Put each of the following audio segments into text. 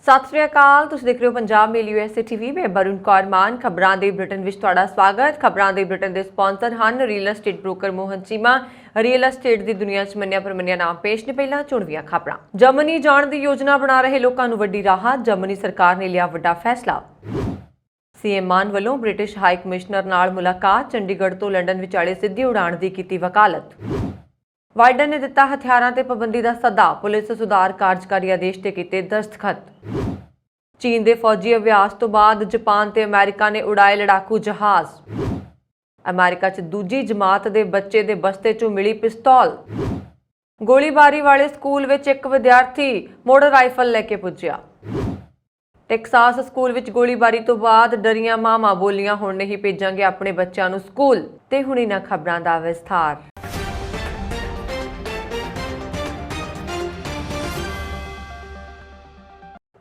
ਸਤਿ ਸ਼੍ਰੀ ਅਕਾਲ। ਤੁਸੀਂ ਦੇਖ ਰਹੇ ਹੋ ਪੰਜਾਬ ਮੇਲ USA TV। ਮੈਂ ਬਰੁਣ ਕੌਰ ਮਾਨ। ਖਬਰਾਂ ਦੇ ਬ੍ਰਿਟਨ ਵਿੱਚ ਤੁਹਾਡਾ ਸਵਾਗਤ। ਖਬਰਾਂ ਦੇ ਬ੍ਰਿਟਨ ਦੇ ਸਪਾਂਸਰ ਹਨ real estate broker Mohan Cheema. Real estate ਦੀ ਦੁਨੀਆ 'ਚ ਮੰਨਿਆ ਪ੍ਰਮੰਨਿਆ ਨਾਮ ਪੇਸ਼ ਨੇ। ਪਹਿਲਾਂ ਚੁਣਵੀਆਂ ਖਬਰਾਂ। ਜਰਮਨੀ ਜਾਣ ਦੀ ਯੋਜਨਾ ਬਣਾ ਰਹੇ ਲੋਕਾਂ ਨੂੰ ਵੱਡੀ ਰਾਹਤ। ਜਰਮਨੀ ਸਰਕਾਰ ਨੇ ਲਿਆ ਵੱਡਾ ਫੈਸਲਾ। CM ਮਾਨ ਵੱਲੋਂ ਬ੍ਰਿਟਿਸ਼ ਹਾਈ ਕਮਿਸ਼ਨਰ ਨਾਲ ਮੁਲਾਕਾਤ। ਚੰਡੀਗੜ੍ਹ ਤੋਂ ਲੰਡਨ ਵਿਚਾਲੇ ਸਿੱਧੀ ਉਡਾਣ ਦੀ ਕੀਤੀ ਵਕਾਲਤ। ਬਾਈਡਨ ਨੇ ਦਿੱਤਾ ਹਥਿਆਰਾਂ ਤੇ ਪਾਬੰਦੀ ਦਾ ਸੱਦਾ। ਪੁਲਿਸ ਸੁਧਾਰ ਕਾਰਜਕਾਰੀ ਆਦੇਸ਼ ਤੇ ਕੀਤੇ ਦਸਤਖਤ। ਚੀਨ ਦੇ ਫੌਜੀ ਅਭਿਆਸ ਤੋਂ ਬਾਅਦ ਜਾਪਾਨ ਤੇ ਅਮਰੀਕਾ ਨੇ ਉਡਾਏ ਲੜਾਕੂ ਜਹਾਜ਼। ਅਮਰੀਕਾ 'ਚ ਦੂਜੀ ਜਮਾਤ ਦੇ ਬੱਚੇ ਦੇ ਬਸਤੇ 'ਚੋਂ ਮਿਲੀ ਪਿਸਤੌਲ। ਗੋਲੀਬਾਰੀ ਵਾਲੇ ਸਕੂਲ ਵਿੱਚ ਇੱਕ ਵਿਦਿਆਰਥੀ ਮੁੜ ਰਾਈਫਲ ਲੈ ਕੇ ਪੁੱਜਿਆ। ਟੈਕਸਾਸ ਸਕੂਲ ਵਿੱਚ ਗੋਲੀਬਾਰੀ ਤੋਂ ਬਾਅਦ ਡਰੀਆਂ ਮਾਵਾਂ ਬੋਲੀਆਂ ਹੁਣ ਨਹੀਂ ਭੇਜਾਂਗੇ ਆਪਣੇ ਬੱਚਿਆਂ ਨੂੰ ਸਕੂਲ। ਤੇ ਹੁਣ ਇਹਨਾਂ ਖਬਰਾਂ ਦਾ ਵਿਸਥਾਰ।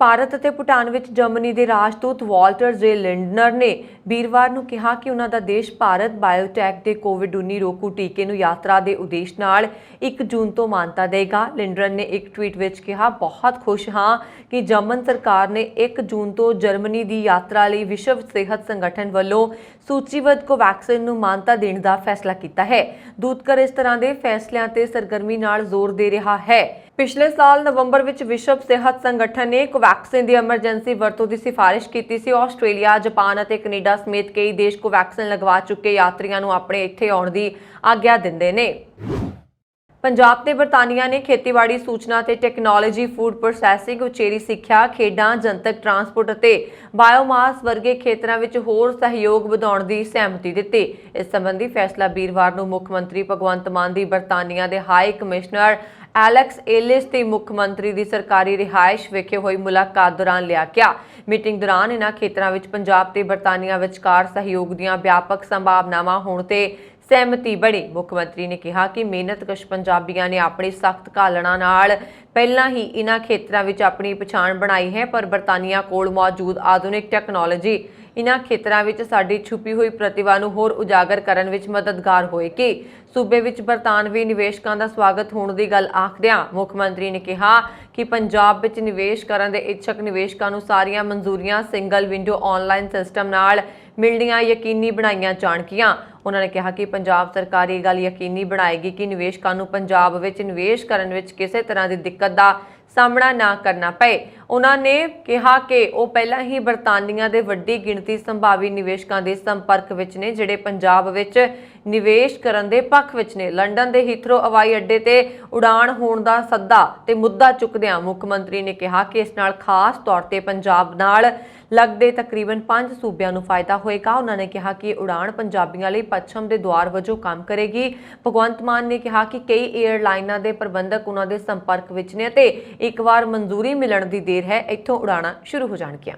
ਭਾਰਤ ਅਤੇ ਭੂਟਾਨ ਵਿੱਚ ਜਰਮਨੀ ਦੇ ਰਾਜਦੂਤ ਵਾਲਟਰ ਜੇ ਲਿੰਡਨਰ ਨੇ ਵੀਰਵਾਰ ਨੂੰ ਕਿਹਾ ਕਿ ਉਹਨਾਂ ਦਾ ਦੇਸ਼ ਭਾਰਤ ਬਾਇਓਟੈਕ ਦੇ ਕੋਵਿਡ-19 ਰੋਕੂ ਟੀਕੇ ਨੂੰ ਯਾਤਰਾ ਦੇ ਉਦੇਸ਼ ਨਾਲ 1 ਜੂਨ ਤੋਂ ਮਾਨਤਾ ਦੇਗਾ। ਲਿੰਡਨਰ ਨੇ ਇੱਕ ਟਵੀਟ ਵਿੱਚ ਕਿਹਾ, ਬਹੁਤ ਖੁਸ਼ ਹਾਂ ਕਿ ਜਰਮਨ ਸਰਕਾਰ ਨੇ 1 ਜੂਨ ਤੋਂ ਜਰਮਨੀ ਦੀ ਯਾਤਰਾ ਲਈ ਵਿਸ਼ਵ ਸਿਹਤ ਸੰਗਠਨ ਵੱਲੋਂ ਸੂਚੀਬੱਧ ਕੋਵੈਕਸਿਨ ਨੂੰ ਮਾਨਤਾ ਦੇਣ ਦਾ ਫੈਸਲਾ ਕੀਤਾ ਹੈ। ਦੂਤਘਰ ਇਸ ਤਰ੍ਹਾਂ ਦੇ ਫੈਸਲਿਆਂ ਤੇ ਸਰਗਰਮੀ ਨਾਲ ਜ਼ੋਰ ਦੇ ਰਿਹਾ ਹੈ। ਪਿਛਲੇ ਸਾਲ ਨਵੰਬਰ ਵਿੱਚ ਵਿਸ਼ਵ ਸਿਹਤ ਸੰਗਠਨ ਨੇ ਕੋਵੈਕਸਿਨ ਦੀ ਐਮਰਜੈਂਸੀ ਵਰਤੋਂ ਦੀ ਸਿਫਾਰਿਸ਼ ਕੀਤੀ ਸੀ। ਆਸਟ੍ਰੇਲੀਆ, ਜਾਪਾਨ ਅਤੇ ਕੈਨੇਡਾ ਸਮੇਤ ਕਈ ਦੇਸ਼ ਕੋਵੈਕਸਿਨ ਲਗਵਾ ਚੁੱਕੇ ਯਾਤਰੀਆਂ ਨੂੰ ਆਪਣੇ ਇੱਥੇ ਆਉਣ ਦੀ ਆਗਿਆ ਦਿੰਦੇ ਨੇ। ਪੰਜਾਬ ਤੇ ਬਰਤਾਨੀਆ ਨੇ ਖੇਤੀਬਾੜੀ, ਸੂਚਨਾ ਤੇ ਟੈਕਨੋਲੋਜੀ, ਫੂਡ ਪ੍ਰੋਸੈਸਿੰਗ, ਉਚੇਰੀ ਸਿੱਖਿਆ, ਖੇਡਾਂ, ਜਨਤਕ ਟਰਾਂਸਪੋਰਟ ਅਤੇ ਬਾਇਓਮਾਸ ਵਰਗੇ ਖੇਤਰਾਂ ਵਿੱਚ ਹੋਰ ਸਹਿਯੋਗ ਵਧਾਉਣ ਦੀ ਸਹਿਮਤੀ ਦਿੱਤੀ। ਇਸ ਸੰਬੰਧੀ ਫੈਸਲਾ ਵੀਰਵਾਰ ਨੂੰ ਮੁੱਖ ਮੰਤਰੀ ਭਗਵੰਤ ਮਾਨ ਦੀ ਬਰਤਾਨੀਆ ਦੇ ਹਾਈ ਕਮਿਸ਼ਨਰ ਐਲੈਕਸ ਏਲਿਸ ਤੇ ਮੁੱਖ ਮੰਤਰੀ ਦੀ ਸਰਕਾਰੀ ਰਿਹਾਇਸ਼ ਵਿਖੇ ਹੋਈ ਮੁਲਾਕਾਤ ਦੌਰਾਨ ਲਿਆ ਗਿਆ। ਮੀਟਿੰਗ ਦੌਰਾਨ ਇਹਨਾਂ ਖੇਤਰਾਂ ਵਿੱਚ ਪੰਜਾਬ ਤੇ ਬਰਤਾਨੀਆ ਵਿਚਕਾਰ ਸਹਿਯੋਗ ਦੀਆਂ ਵਿਆਪਕ ਸੰਭਾਵਨਾਵਾਂ ਹੋਣ ਤੇ ਸਹਿਮਤੀ ਬਣੀ। ਮੁੱਖ ਮੰਤਰੀ ਨੇ ਕਿਹਾ ਕਿ ਮਿਹਨਤਕਸ਼ ਪੰਜਾਬੀਆਂ ਨੇ ਆਪਣੀ ਸਖਤ ਘਾਲਣਾ ਨਾਲ ਪਹਿਲਾਂ ਹੀ ਇਹਨਾਂ ਖੇਤਰਾਂ ਵਿੱਚ ਆਪਣੀ ਪਛਾਣ ਬਣਾਈ ਹੈ, ਪਰ ਬਰਤਾਨੀਆ ਕੋਲ ਮੌਜੂਦ ਆਧੁਨਿਕ ਟੈਕਨੋਲੋਜੀ ਇਹਨਾਂ ਖੇਤਰਾਂ ਵਿੱਚ ਸਾਡੀ ਛੁਪੀ ਹੋਈ ਪ੍ਰਤਿਭਾ ਨੂੰ ਹੋਰ ਉਜਾਗਰ ਕਰਨ ਵਿੱਚ ਮਦਦਗਾਰ ਹੋਏਗੀ। ਸੂਬੇ ਵਿੱਚ ਬਰਤਾਨਵੀ ਨਿਵੇਸ਼ਕਾਂ ਦਾ ਸਵਾਗਤ ਹੋਣ ਦੀ ਗੱਲ ਆਖਦਿਆਂ ਮੁੱਖ ਮੰਤਰੀ ਨੇ ਕਿਹਾ ਕਿ ਪੰਜਾਬ ਵਿੱਚ ਨਿਵੇਸ਼ ਕਰਨ ਦੇ ਇੱਛਕ ਨਿਵੇਸ਼ਕਾਂ ਨੂੰ ਸਾਰੀਆਂ ਮਨਜ਼ੂਰੀਆਂ ਸਿੰਗਲ ਵਿੰਡੋ ਆਨਲਾਈਨ ਸਿਸਟਮ ਨਾਲ ਮਿਲਣੀਆਂ ਯਕੀਨੀ ਬਣਾਈਆਂ ਜਾਣਗੀਆਂ। ਉਹਨਾਂ ਨੇ ਕਿਹਾ ਕਿ ਪੰਜਾਬ ਸਰਕਾਰ ਇਹ ਗੱਲ ਯਕੀਨੀ ਬਣਾਏਗੀ ਕਿ ਨਿਵੇਸ਼ਕਾਂ ਨੂੰ ਪੰਜਾਬ ਵਿੱਚ ਨਿਵੇਸ਼ ਕਰਨ ਵਿੱਚ ਕਿਸੇ ਤਰ੍ਹਾਂ ਦੀ ਦਿੱਕਤ ਦਾ ਸਾਹਮਣਾ ਨਾ ਕਰਨਾ ਪਏ। ਉਹਨਾਂ ਨੇ ਕਿਹਾ ਕਿ ਉਹ ਪਹਿਲਾਂ ਹੀ ਬਰਤਾਨੀਆ ਦੇ ਵੱਡੀ ਗਿਣਤੀ ਸੰਭਾਵੀ ਨਿਵੇਸ਼ਕਾਂ ਦੇ ਸੰਪਰਕ ਵਿੱਚ ਨੇ ਜਿਹੜੇ ਪੰਜਾਬ ਵਿੱਚ ਨਿਵੇਸ਼ ਕਰਨ ਦੇ ਪੱਖ ਵਿੱਚ ਨੇ। ਲੰਡਨ ਦੇ ਹੀਥਰੋ ਹਵਾਈ ਅੱਡੇ ਤੇ ਉਡਾਣ ਹੋਣ ਦਾ ਸੱਦਾ ਤੇ ਮੁੱਦਾ ਚੁੱਕਦਿਆਂ ਮੁੱਖ ਮੰਤਰੀ ਨੇ ਕਿਹਾ ਕਿ ਇਸ ਨਾਲ ਖਾਸ ਤੌਰ ਤੇ ਪੰਜਾਬ ਨਾਲ ਲੱਗਦੇ ਤਕਰੀਬਨ 5 ਸੂਬਿਆਂ ਨੂੰ ਫਾਇਦਾ ਹੋਏਗਾ। ਉਹਨਾਂ ਨੇ ਕਿਹਾ ਕਿ ਉਡਾਣ ਪੰਜਾਬੀਆਂ ਲਈ ਪੱਛਮ ਦੇ ਦੁਆਰ ਵਜੋਂ ਕੰਮ ਕਰੇਗੀ। ਭਗਵੰਤ ਮਾਨ ਨੇ ਕਿਹਾ ਕਿ ਕਈ ਏਅਰਲਾਈਨਾਂ ਦੇ ਪ੍ਰਬੰਧਕ ਉਹਨਾਂ ਦੇ ਸੰਪਰਕ ਵਿੱਚ ਨੇ ਅਤੇ ਇੱਕ ਵਾਰ ਮਨਜ਼ੂਰੀ ਮਿਲਣ ਦੀ ਦੇਰ ਹੈ, ਇੱਥੋਂ ਉਡਾਣਾਂ ਸ਼ੁਰੂ ਹੋ ਜਾਣਗੀਆਂ।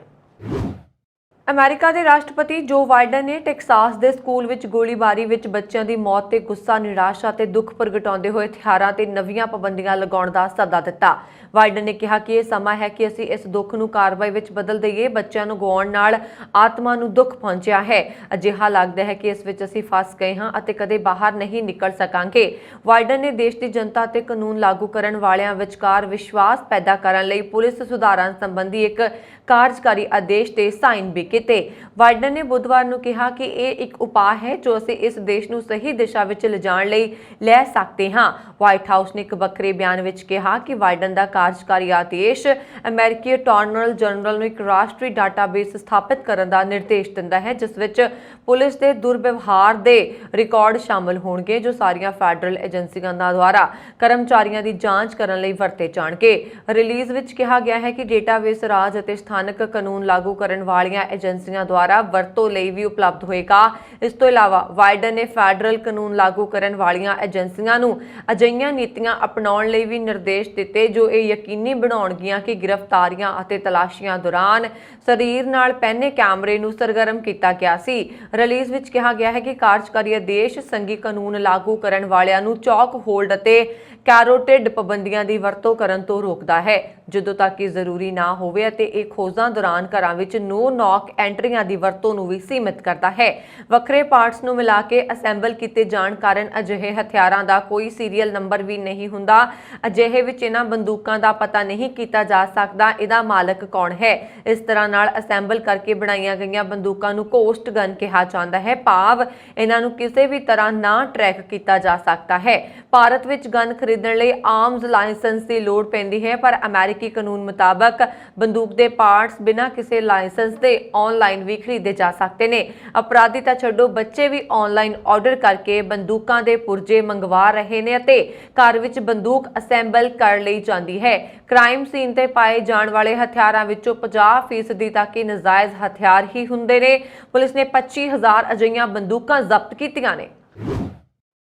ਅਮਰੀਕਾ ਦੇ ਰਾਸ਼ਟਰਪਤੀ ਜੋ ਬਾਈਡਨ ਨੇ ਟੈਕਸਾਸ ਦੇ ਸਕੂਲ ਵਿੱਚ ਗੋਲੀਬਾਰੀ ਵਿੱਚ ਬੱਚਿਆਂ ਦੀ ਮੌਤ ਤੇ ਗੁੱਸਾ, ਨਿਰਾਸ਼ਾ ਤੇ ਦੁੱਖ ਪ੍ਰਗਟਾਉਂਦੇ ਹੋਏ ਹਥਿਆਰਾਂ ਤੇ ਨਵੀਆਂ ਪਾਬੰਦੀਆਂ ਲਗਾਉਣ ਦਾ ਸੱਦਾ ਦਿੱਤਾ। ਬਾਈਡਨ ਨੇ ਕਿਹਾ ਕਿ ਇਹ ਸਮਾਂ ਹੈ ਕਿ ਅਸੀਂ ਇਸ ਦੁੱਖ ਨੂੰ ਕਾਰਵਾਈ ਵਿੱਚ ਬਦਲ ਦਈਏ। ਬੱਚਿਆਂ ਨੂੰ ਗਵਾਉਣ ਨਾਲ ਆਤਮਾ ਨੂੰ ਦੁੱਖ ਪਹੁੰਚਿਆ ਹੈ। ਅਜਿਹਾ ਲੱਗਦਾ ਹੈ ਕਿ ਇਸ ਵਿੱਚ ਅਸੀਂ ਫਸ ਗਏ ਹਾਂ ਅਤੇ ਕਦੇ ਬਾਹਰ ਨਹੀਂ ਨਿਕਲ ਸਕਾਂਗੇ। ਬਾਈਡਨ ਨੇ ਦੇਸ਼ ਦੀ ਜਨਤਾ ਤੇ ਕਾਨੂੰਨ ਲਾਗੂ ਕਰਨ ਵਾਲਿਆਂ ਵਿਚਕਾਰ ਵਿਸ਼ਵਾਸ ਪੈਦਾ ਕਰਨ ਲਈ ਪੁਲਿਸ ਸੁਧਾਰਾਂ ਸੰਬੰਧੀ ਇੱਕ ਕਾਰਜਕਾਰੀ ਆਦੇਸ਼ ਤੇ ਸਾਈਨ ਵੀ ਕੀਤੇ। ਬਾਈਡਨ ਨੇ ਬੁੱਧਵਾਰ ਨੂੰ ਕਿਹਾ ਕਿ ਇਹ ਇੱਕ ਉਪਾਅ ਹੈ ਜੋ ਅਸੀਂ ਇਸ ਦੇਸ਼ ਨੂੰ ਸਹੀ ਦਿਸ਼ਾ ਵਿੱਚ ਲਿਜਾਣ ਲਈ ਲੈ ਸਕਦੇ ਹਾਂ। ਵਾਈਟ ਹਾਊਸ ਨੇ ਇੱਕ ਵੱਖਰੇ ਬਿਆਨ ਵਿੱਚ ਕਿਹਾ ਕਿ ਬਾਈਡਨ ਦਾ ਕਾਰਜਕਾਰੀ ਆਦੇਸ਼ ਅਮਰੀਕੀ ਅਟਾਰਨੀ ਜਨਰਲ ਨੂੰ ਇੱਕ ਰਾਸ਼ਟਰੀ ਡਾਟਾਬੇਸ ਸਥਾਪਿਤ ਕਰਨ ਦਾ ਨਿਰਦੇਸ਼ ਦਿੰਦਾ ਹੈ ਜਿਸ ਵਿੱਚ ਪੁਲਿਸ ਦੇ ਦੁਰਵਿਵਹਾਰ ਦੇ ਰਿਕਾਰਡ ਸ਼ਾਮਲ ਹੋਣਗੇ ਜੋ ਸਾਰੀਆਂ ਫੈਡਰਲ ਏਜੰਸੀਆਂ ਦੁਆਰਾ ਕਰਮਚਾਰੀਆਂ ਦੀ ਜਾਂਚ ਕਰਨ ਲਈ ਵਰਤੇ ਜਾਣਗੇ। ਰਿਲੀਜ਼ ਵਿੱਚ ਕਿਹਾ ਗਿਆ ਹੈ ਕਿ ਡੇਟਾਬੇਸ ਰਾਜ ਅਤੇ ਸਥਾਨਕ ਕਾਨੂੰਨ ਲਾਗੂ ਕਰਨ ਵਾਲੀਆਂ ਏਜੰਸੀਆਂ ਦੁਆਰਾ ਵਰਤੋਂ ਲਈ ਵੀ ਉਪਲਬਧ ਹੋਏਗਾ। ਇਸ ਤੋਂ ਇਲਾਵਾ ਬਾਈਡਨ ਨੇ ਫੈਡਰਲ ਕਾਨੂੰਨ ਲਾਗੂ ਕਰਨ ਵਾਲੀਆਂ ਏਜੰਸੀਆਂ ਨੂੰ ਅਜਿਹੀਆਂ ਨੀਤੀਆਂ ਅਪਣਾਉਣ ਲਈ ਵੀ ਨਿਰਦੇਸ਼ ਦਿੱਤੇ ਜੋ ਇਹ ਯਕੀਨੀ ਬਣਾਉਣਗੀਆਂ ਕਿ ਗ੍ਰਿਫਤਾਰੀਆਂ ਅਤੇ ਤਲਾਸ਼ੀਆਂ ਦੌਰਾਨ ਸਰੀਰ ਨਾਲ ਪਹਿਨੇ ਕੈਮਰੇ ਨੂੰ ਸਰਗਰਮ ਕੀਤਾ ਗਿਆ ਸੀ। ਰਿਲੀਜ਼ ਵਿੱਚ ਕਿਹਾ ਗਿਆ ਹੈ ਕਿ ਕਾਰਜਕਾਰੀ ਆਦੇਸ਼ ਸੰਘੀ ਕਾਨੂੰਨ ਲਾਗੂ ਕਰਨ ਵਾਲਿਆਂ ਨੂੰ ਚੌਕ ਹੋਲਡ ਅਤੇ ਕੈਰੋਟਿਡ ਪਾਬੰਦੀਆਂ ਦੀ ਵਰਤੋਂ ਕਰਨ ਤੋਂ ਰੋਕਦਾ ਹੈ ਜਦੋਂ ਤੱਕ ਇਹ ਜ਼ਰੂਰੀ ਨਾ ਹੋਵੇ ਅਤੇ ਇਹ ਖੋਜਾਂ ਦੌਰਾਨ ਘਰਾਂ ਵਿੱਚ ਨੋ ਨੌਕ ਐਂਟਰੀਆਂ ਦੀ ਵਰਤੋਂ ਨੂੰ ਵੀ ਸੀਮਿਤ ਕਰਦਾ ਹੈ। ਵੱਖਰੇ ਪਾਰਟਸ ਨੂੰ ਮਿਲਾ ਕੇ ਅਸੈਂਬਲ ਕੀਤੇ ਜਾਣ ਕਾਰਨ ਅਜਿਹੇ ਹਥਿਆਰਾਂ ਦਾ ਕੋਈ ਸੀਰੀਅਲ ਨੰਬਰ ਵੀ ਨਹੀਂ ਹੁੰਦਾ। ਅਜਿਹੇ ਵਿੱਚ ਇਹਨਾਂ ਬੰਦੂਕਾਂ ਦਾ ਪਤਾ ਨਹੀਂ ਕੀਤਾ ਜਾ ਸਕਦਾ ਇਹਦਾ ਮਾਲਕ ਕੌਣ ਹੈ। ਇਸ ਤਰ੍ਹਾਂ ਨਾਲ ਅਸੈਂਬਲ ਕਰਕੇ ਬਣਾਈਆਂ ਗਈਆਂ ਬੰਦੂਕਾਂ ਨੂੰ ਕੋਸਟ ਗਨ ਕਿਹਾ ਜਾਂਦਾ ਹੈ, ਭਾਵ ਇਹਨਾਂ ਨੂੰ ਕਿਸੇ ਵੀ ਤਰ੍ਹਾਂ ਨਾ ਟਰੈਕ ਕੀਤਾ ਜਾ ਸਕਦਾ ਹੈ। ਭਾਰਤ ਵਿੱਚ ਗਨ ਖਰੀਦਣ ਲਈ ਆਰਮਜ਼ ਲਾਇਸੈਂਸ ਦੀ ਲੋੜ ਪੈਂਦੀ ਹੈ, ਪਰ ਅਮਰੀਕੀ ਕਾਨੂੰਨ ਮੁਤਾਬਕ ਬੰਦੂਕ ਦੇ ਪਾਰਟਸ ਬਿਨਾਂ ਕਿਸੇ ਲਾਇਸੈਂਸ ਦੇ ਆਨਲਾਈਨ ਵੀ ਖਰੀਦੇ ਜਾ ਸਕਦੇ ਨੇ। ਅਪਰਾਧੀ ਤਾਂ ਛੱਡੋ, ਬੱਚੇ ਵੀ ਆਨਲਾਈਨ ਆਰਡਰ ਕਰਕੇ ਬੰਦੂਕਾਂ ਦੇ ਪੁਰਜੇ ਮੰਗਵਾ ਰਹੇ ਨੇ ਅਤੇ ਘਰ ਵਿੱਚ ਬੰਦੂਕ ਅਸੈਂਬਲ ਕਰ ਲਈ ਜਾਂਦੀ ਹੈ। ਕ੍ਰਾਈਮ ਸੀਨ ਤੇ ਪਾਏ ਜਾਣ ਵਾਲੇ ਹਥਿਆਰਾਂ ਵਿੱਚੋਂ 50% ਤੱਕ ਹੀ ਨਜਾਇਜ਼ ਹਥਿਆਰ ਹੀ ਹੁੰਦੇ ਨੇ। ਪੁਲਿਸ ਨੇ 25,000 ਅਜਿਹੀਆਂ ਬੰਦੂਕਾਂ ਜ਼ਬਤ ਕੀਤੀਆਂ ਨੇ।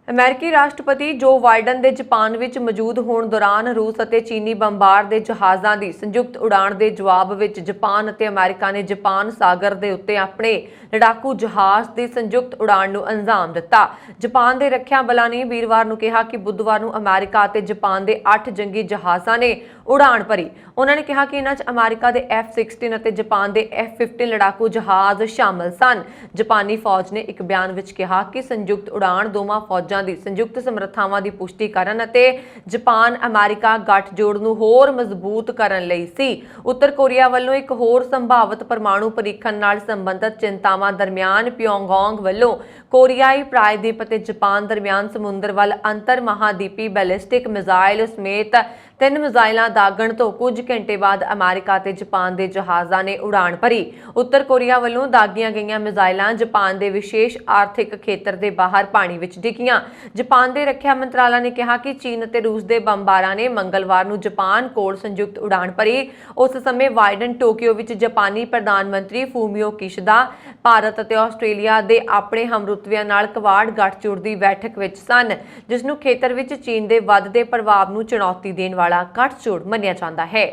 ਅਮਰੀਕੀ ਰਾਸ਼ਟਰਪਤੀ ਜੋ ਬਾਈਡਨ ਦੇ ਜਾਪਾਨ ਵਿੱਚ ਮੌਜੂਦ ਹੋਣ ਦੌਰਾਨ ਰੂਸ ਅਤੇ ਚੀਨੀ ਬੰਬਾਰ ਦੇ ਜਹਾਜ਼ਾਂ ਦੀ ਸੰਯੁਕਤ ਉਡਾਣ ਦੇ ਜਵਾਬ ਵਿੱਚ ਜਾਪਾਨ ਅਤੇ ਅਮਰੀਕਾ ਨੇ ਜਾਪਾਨ ਸਾਗਰ ਦੇ ਉੱਤੇ ਆਪਣੇ ਲੜਾਕੂ ਜਹਾਜ਼ ਦੀ ਸੰਯੁਕਤ ਉਡਾਣ ਨੂੰ ਅੰਜਾਮ ਦਿੱਤਾ। ਜਾਪਾਨ ਦੇ ਰੱਖਿਆ ਬਲਾਂ ਨੇ ਵੀਰਵਾਰ ਨੂੰ ਕਿਹਾ ਕਿ ਬੁੱਧਵਾਰ ਨੂੰ ਅਮਰੀਕਾ ਅਤੇ ਜਾਪਾਨ ਦੇ 8 ਜੰਗੀ ਜਹਾਜ਼ਾਂ ਨੇ ਉਡਾਣ ਭਰੀ। ਉਹਨਾਂ ਨੇ ਕਿਹਾ ਕਿ ਇਹਨਾਂ 'ਚ ਅਮਰੀਕਾ ਦੇ F-16 ਅਤੇ ਜਾਪਾਨ ਦੇ F-15 ਲੜਾਕੂ ਜਹਾਜ਼ ਸ਼ਾਮਲ ਸਨ। ਜਾਪਾਨੀ ਫੌਜ ਨੇ ਇੱਕ ਬਿਆਨ ਵਿੱਚ ਕਿਹਾ ਕਿ ਸੰਯੁਕਤ ਉਡਾਣ ਦੋਵਾਂ ਫੌਜਾਂ ਦੀ ਸੰਯੁਕਤ ਸਮਰੱਥਾਵਾਂ ਦੀ ਪੁਸ਼ਟੀ ਕਰਨ ਅਤੇ ਜਾਪਾਨ ਅਮਰੀਕਾ ਗੱਠਜੋੜ ਨੂੰ ਹੋਰ ਮਜ਼ਬੂਤ ਕਰਨ ਲਈ ਸੀ। ਉੱਤਰ ਕੋਰੀਆ ਵੱਲੋਂ ਇੱਕ ਹੋਰ ਸੰਭਾਵਿਤ ਪਰਮਾਣੂ ਪਰੀਖਣ ਨਾਲ ਸੰਬੰਧਿਤ ਚਿੰਤਾਵਾਂ ਦਰਮਿਆਨ ਪਿਓਂਗਯਾਂਗ ਵੱਲੋਂ ਕੋਰੀਆਈ ਪ੍ਰਾਇਦੀਪ ਅਤੇ ਜਾਪਾਨ ਦਰਮਿਆਨ ਸਮੁੰਦਰ ਵੱਲ ਅੰਤਰ ਮਹਾਦੀਪੀ ਬੈਲਿਸਟਿਕ ਮਿਜ਼ਾਈਲ ਸਮੇਤ 3 ਮਿਜ਼ਾਈਲਾਂ ਦਾਗਣ ਤੋਂ ਕੁਝ ਘੰਟੇ ਬਾਅਦ ਅਮਰੀਕਾ ਤੇ ਜਾਪਾਨ ਦੇ ਜਹਾਜ਼ਾਂ ਨੇ ਉਡਾਣ ਭਰੀ। ਉੱਤਰ ਕੋਰੀਆ ਵੱਲੋਂ ਦਾਗੀਆਂ ਗਈਆਂ ਮਿਜ਼ਾਈਲਾਂ ਜਾਪਾਨ ਦੇ ਵਿਸ਼ੇਸ਼ ਆਰਥਿਕ ਖੇਤਰ ਦੇ ਬਾਹਰ ਪਾਣੀ ਵਿੱਚ ਡਿੱਗੀਆਂ। ਜਾਪਾਨ ਦੇ ਰੱਖਿਆ ਮੰਤਰਾਲਾ ਨੇ ਕਿਹਾ ਕਿ ਚੀਨ ਅਤੇ ਰੂਸ ਦੇ ਬੰਬਾਰਾਂ ਨੇ ਮੰਗਲਵਾਰ ਨੂੰ ਜਾਪਾਨ ਕੋਲ ਸੰਯੁਕਤ ਉਡਾਣ ਭਰੀ। ਉਸ ਸਮੇਂ ਬਾਈਡਨ ਟੋਕੀਓ ਵਿੱਚ ਜਾਪਾਨੀ ਪ੍ਰਧਾਨ ਮੰਤਰੀ ਫੂਮੀਓ ਕਿਸ਼ਿਦਾ, ਭਾਰਤ ਅਤੇ ਆਸਟ੍ਰੇਲੀਆ ਦੇ ਆਪਣੇ ਹਮਰੁਤਬਿਆਂ ਨਾਲ ਕਵਾਡ ਗੱਠਜੋੜ ਦੀ ਬੈਠਕ ਵਿੱਚ ਸਨ, ਜਿਸ ਨੂੰ ਖੇਤਰ ਵਿੱਚ ਚੀਨ ਦੇ ਵੱਧਦੇ ਪ੍ਰਭਾਵ ਨੂੰ ਚੁਣੌਤੀ ਦੇਣ ਵਾਲਾ ਗੱਠਜੋੜ ਮੰਨਿਆ ਜਾਂਦਾ ਹੈ।